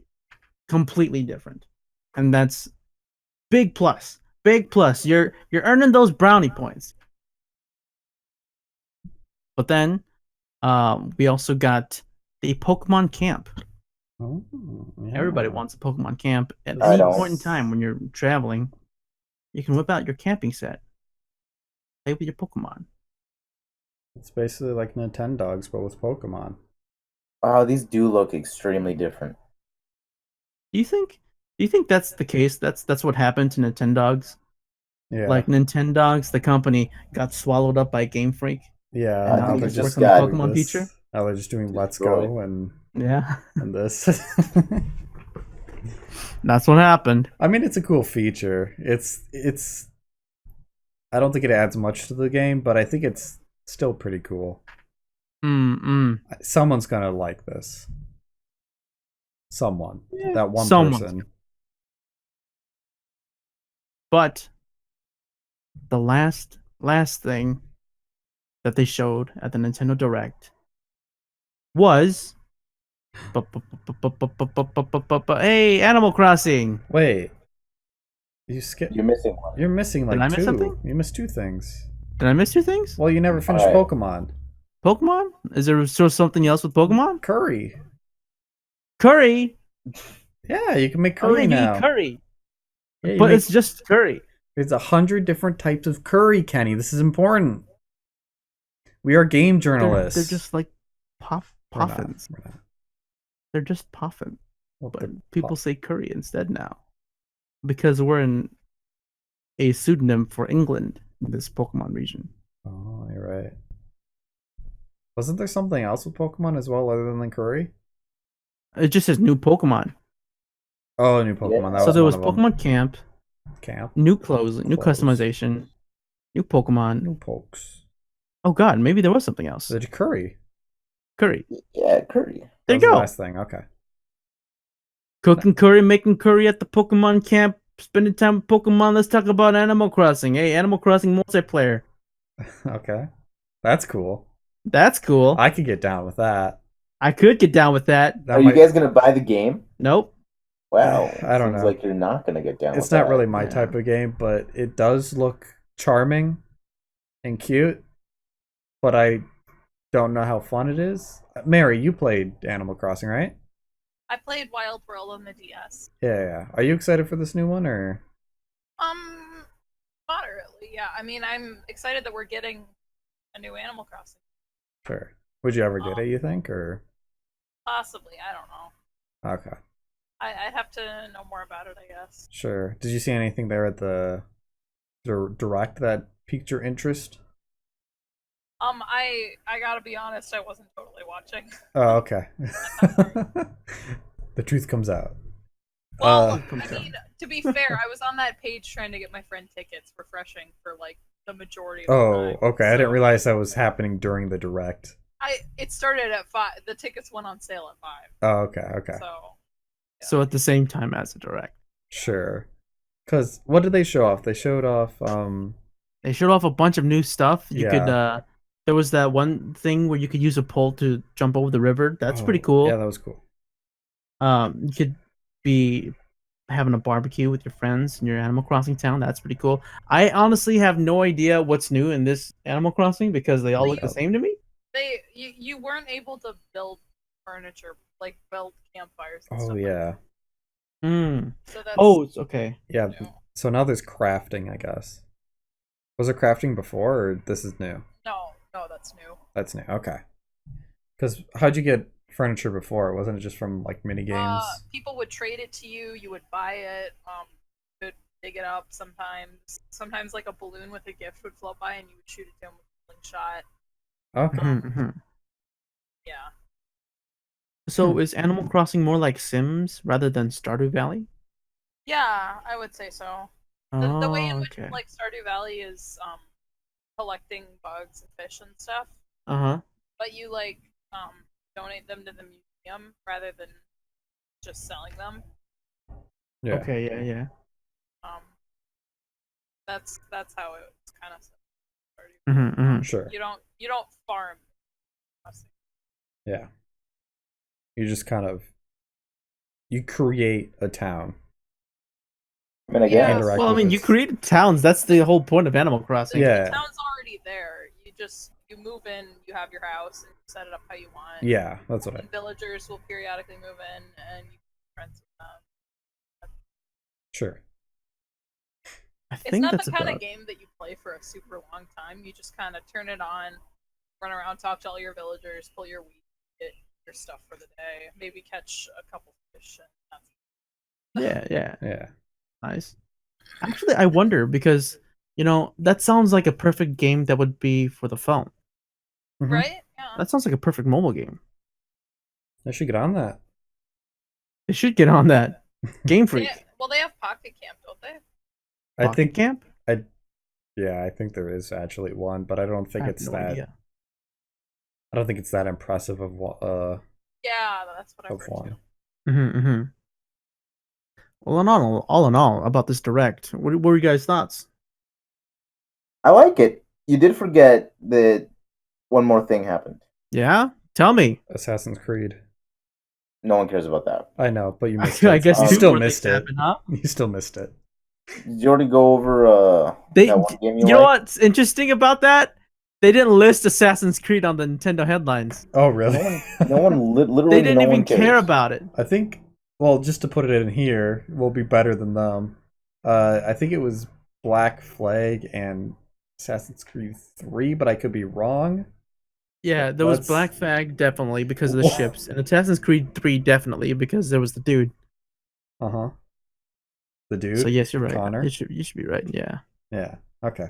completely different, and that's big plus. Big plus. You're earning those brownie points. But then, we also got the Pokemon Camp. Oh, yeah. Everybody wants a Pokemon Camp at I any don't. point in time when you're traveling. You can whip out your camping set, play with your Pokemon. It's basically like Nintendogs, but with Pokemon. Oh, these do look extremely different. Do you think? Do you think that's the case? That's what happened to Nintendogs. Yeah. Like Nintendogs, the company got swallowed up by Game Freak. Yeah. And now Now they they're just just got doing Pokemon this. feature? Now they're just doing Let's Destroyed. Go and Yeah, this. that's what happened. I mean, it's a cool feature. It's. I don't think it adds much to the game, but I think it's still pretty cool. Someone's gonna like this. Someone. That one someone's person. But the last thing that they showed at the Nintendo Direct was hey, Animal Crossing. Wait. You skip. You're missing one. You're missing Did like I miss 2. something? You missed 2 things. Did I miss 2 things? Well, you never finished Alright. Pokemon. Pokemon? Is there still something else with Pokemon? Curry. Curry. Yeah, you can make Oh, curry yeah, you now. eat curry, Yeah, you but make- it's just curry. There's 100 different types of curry, Kenny. This is important. We are game journalists. They're just like We're not. puffins. We're not. They're just puffins. Well, But they're people puff- say curry instead now because we're in a pseudonym for England in this Pokemon region. Oh, you're right. Wasn't there something else with Pokemon as well other than the curry? It just says new Pokemon. Oh, new Pokemon. That So was there one was of them. Pokemon Camp, Camp. new clothes, new Clothes. customization, new Pokemon. New pokes. Oh god, maybe there was something else. The curry. Curry. Yeah, curry. There That you was the go. last thing. Okay. Cooking curry, making curry at the Pokemon Camp, spending time with Pokemon. Let's talk about Animal Crossing. Hey, Animal Crossing multiplayer. Okay. That's cool. That's cool. I could get down with that. I could get down with that. That Are might- you guys gonna buy the game? Nope. Wow. I don't Seems know. like you're not gonna get down. It's with not that. really my Yeah. type of game, but it does look charming and cute. But I don't know how fun it is. Mary, you played Animal Crossing, right? I played Wild World on the DS. Yeah. Are you excited for this new one, or? Moderately, yeah. I mean, I'm excited that we're getting a new Animal Crossing. Sure. Would you ever get it, you think, or? Possibly, I don't know. Okay. I'd have to know more about it, I guess. Sure. Did you see anything there at the direct that piqued your interest? I gotta be honest, I wasn't totally watching. Oh, okay. The truth comes out. Well, I mean, to be fair, I was on that page trying to get my friend tickets, refreshing for like the majority of the Oh, time. okay. I didn't So, realize that was happening during the direct. It started at 5. The tickets went on sale at 5. Oh, okay. So So at the same time as the Direct. Sure. Because what did they show off? They showed off. They showed off a bunch of new stuff. You could Yeah. there was that one thing where you could use a pole to jump over the river. That's pretty Oh, cool. Yeah, that was cool. You could be having a barbecue with your friends in your Animal Crossing town. That's pretty cool. I honestly have no idea what's new in this Animal Crossing because they all look the same to me. You weren't able to build furniture, like build campfires and Oh stuff. yeah. Mm. So that's Oh, it's okay. Yeah. new. So now there's crafting, I guess. Was there crafting before, or this is new? No, that's new. That's new. Okay. Because how'd you get furniture before? Wasn't it just from like mini games? People would trade it to you. You would buy it. You could dig it up sometimes. Sometimes like a balloon with a gift would float by, and you would shoot it down with a slingshot. Okay. Mhm. Yeah. So is Animal Crossing more like Sims rather than Stardew Valley? Yeah, I would say so. The way in which okay. like Stardew Valley is collecting bugs and fish and stuff, Uh-huh. but you like donate them to the museum rather than just selling them. Yeah. Okay, yeah. Um, that's how it's kind of started. Mm-hmm. Sure. You don't farm. Yeah. You just kind of you create a town. I mean, I Yeah. guess. Interact Well, I with mean, you its- created towns. That's the whole point of Animal Crossing. Yeah. The town's already there. You move in. You have your house and you set it up how you want. Yeah, that's what I. And villagers will periodically move in, and you can be friends with them. Sure. I It's think not that's the kind about. of game that you play for a super long time. You just kind of turn it on, run around, talk to all your villagers, pull your wheat, get your stuff for the day, maybe catch a couple fish. And that's Yeah. Nice. Actually, I wonder because that sounds like a perfect game that would be for the phone. Mhm. right. Yeah. That sounds like a perfect mobile game. I should get on that. They should get on that. Game Freak. They have Pocket Camp, don't they? I Pocket think. Camp. Yeah, I think there is actually one, but I don't think I have it's no that. idea. I don't think it's that impressive of Yeah, that's what I've of heard one. too. Mm-hmm. Well, all in all, about this direct, what were you guys' thoughts? I like it. You did forget that one more thing happened. Yeah, tell me. Assassin's Creed. No one cares about that. I know, but you missed I it. guess you two still more missed things it. happened, huh? You still missed it. Did you already go over that one game You know what's interesting about that? They didn't list Assassin's Creed on the Nintendo headlines. Oh, really? Literally, They didn't no even one cares. care about it. I think. Well, just to put it in here, we'll be better than them. I think it was Black Flag and Assassin's Creed 3, but I could be wrong. Yeah, there was That's- Black Flag definitely because of the ships, and Assassin's Creed 3 definitely because there was the dude. Uh-huh. The dude? So yes, you're right. Connor? You should be right. Yeah. Yeah. Okay.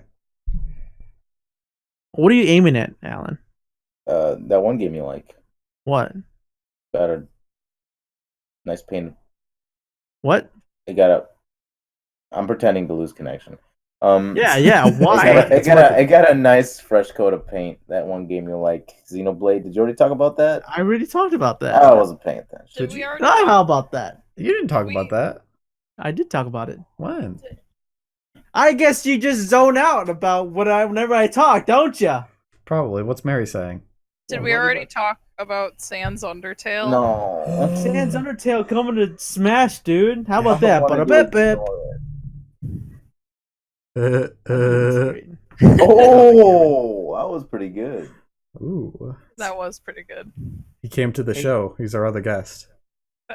What are you aiming at, Alan? That one game you like. What? Got a nice paint. What? It got a. I'm pretending to lose connection. Yeah. Why? It got a nice fresh coat of paint. That one game you like, Xenoblade. Did you already talk about that? I already talked about that. I wasn't paying attention. Did Did we you- already? How about that? You didn't talk about that. I did talk about it. When? I guess you just zone out about whenever I talk, don't you? Probably. What's Mary saying? Did we already talk about Sans Undertale? No. Sans Undertale coming to Smash, dude. How about I that? wanna But do a it. Oh, that was pretty good. Ooh. That was pretty good. He came to the show. He's our other guest.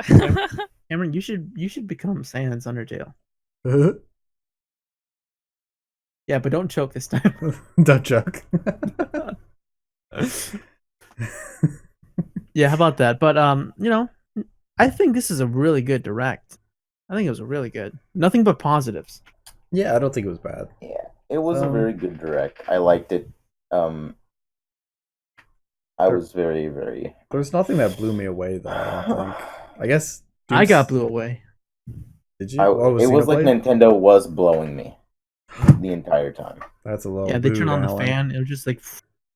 Cameron, you should become Sans Undertale. Yeah, but don't choke this time. Don't joke. Yeah, how about that? But I think this is a really good direct. I think it was really good. Nothing but positives. Yeah, I don't think it was bad. Yeah, it was a very good direct. I liked it. I was very, very. There's nothing that blew me away though. I don't think. I guess. I got blew away. Did you? It was like Xenoblade? Nintendo was blowing me the entire time. That's a little. Yeah, they boo, turned on the Alan. fan. It was just like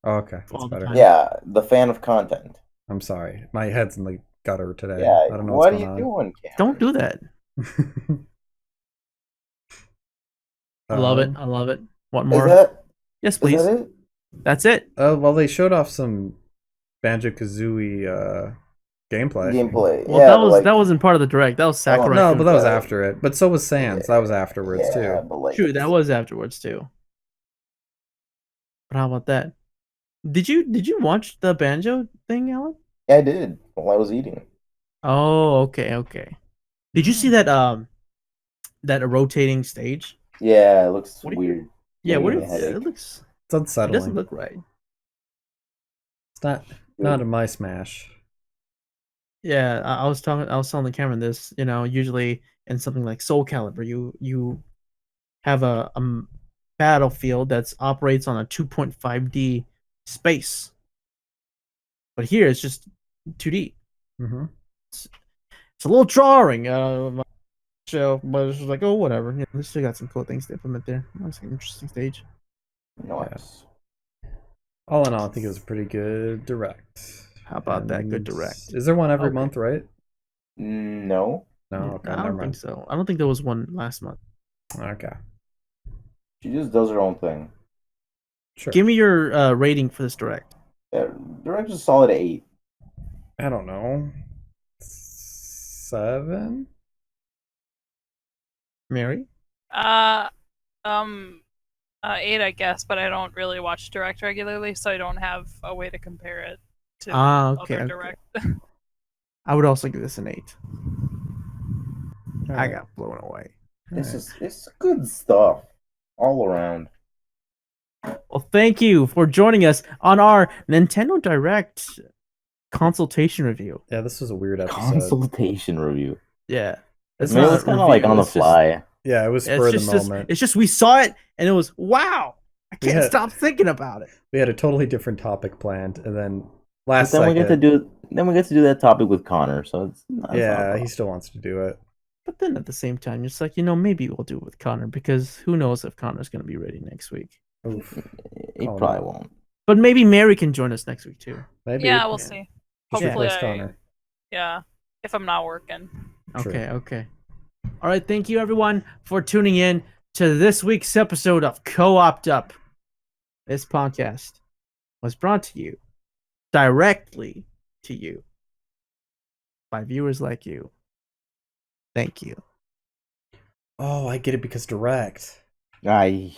Oh, okay, that's all the better. time. Yeah, the fan of content. I'm sorry. My head's in the gutter today. Yeah, I don't know what are what's you going doing, Cameron? don't do that. on. I love it. Um, I love it. Want Is more? that Yes, is please. that it? That's it. well, they showed off some Banjo-Kazooie gameplay. Gameplay. Well, Yeah, but like that wasn't part of the direct. That was I don't Sakurai. No, think but that was that- after it. But so was Sans. That was afterwards yeah, too. but like True, that was afterwards too. But how about that? Did you watch the banjo thing, Alan? yeah, I did while I was eating. Oh, okay. Did you see that rotating stage? Yeah, it looks What do you- weird. Yeah, Giving what me a if headache. it looks? It's It doesn't unsettling. look right. It's not in my Smash. Yeah, I was telling the camera this. You know, usually in something like Soul Calibur, you have a battlefield that operates on a 2.5D space, but here it's just 2D. Mm-hmm. It's a little jarring. So, but it's just like, oh, whatever. You know, they still got some cool things to implement there. That's an interesting stage. Nice. All in all, I think it was a pretty good direct. How about that? Good And direct. Is there one every Okay. month, right? No, No, Yeah, okay, I never don't think mind. so. I don't think there was one last month. Okay, she just does her own thing. sure. Give me your rating for this direct. Yeah, direct is solid 8. I don't know. 7? Mary? 8, I guess, but I don't really watch direct regularly, so I don't have a way to compare it to Okay. other direct. I would also give this an 8. I Alright. got blown away. It's good stuff all around. Well, thank you for joining us on our Nintendo Direct consultation review. Yeah, this was a weird episode. Consultation review. Yeah. I mean, it was kind of like on the fly. Yeah, it was spur of the It's moment. just we saw it and it was wow. I can't Yeah. stop thinking about it. We had a totally different topic planned, and then But last then we second, get to do that topic with Connor, so it's not a yeah, problem. he still wants to do it. But then at the same time, it's like, maybe we'll do it with Connor because who knows if Connor's going to be ready next week. Oof. He Oh, probably no. won't. But maybe Mary can join us next week too. Maybe. Yeah, we'll Yeah. see. Just Hopefully, replace Connor. yeah, if I'm not working. True. Okay. All right, thank you everyone for tuning in to this week's episode of Co-opt Up. This podcast was brought to you directly to you by viewers like you. Thank you. Oh, I get it because direct. I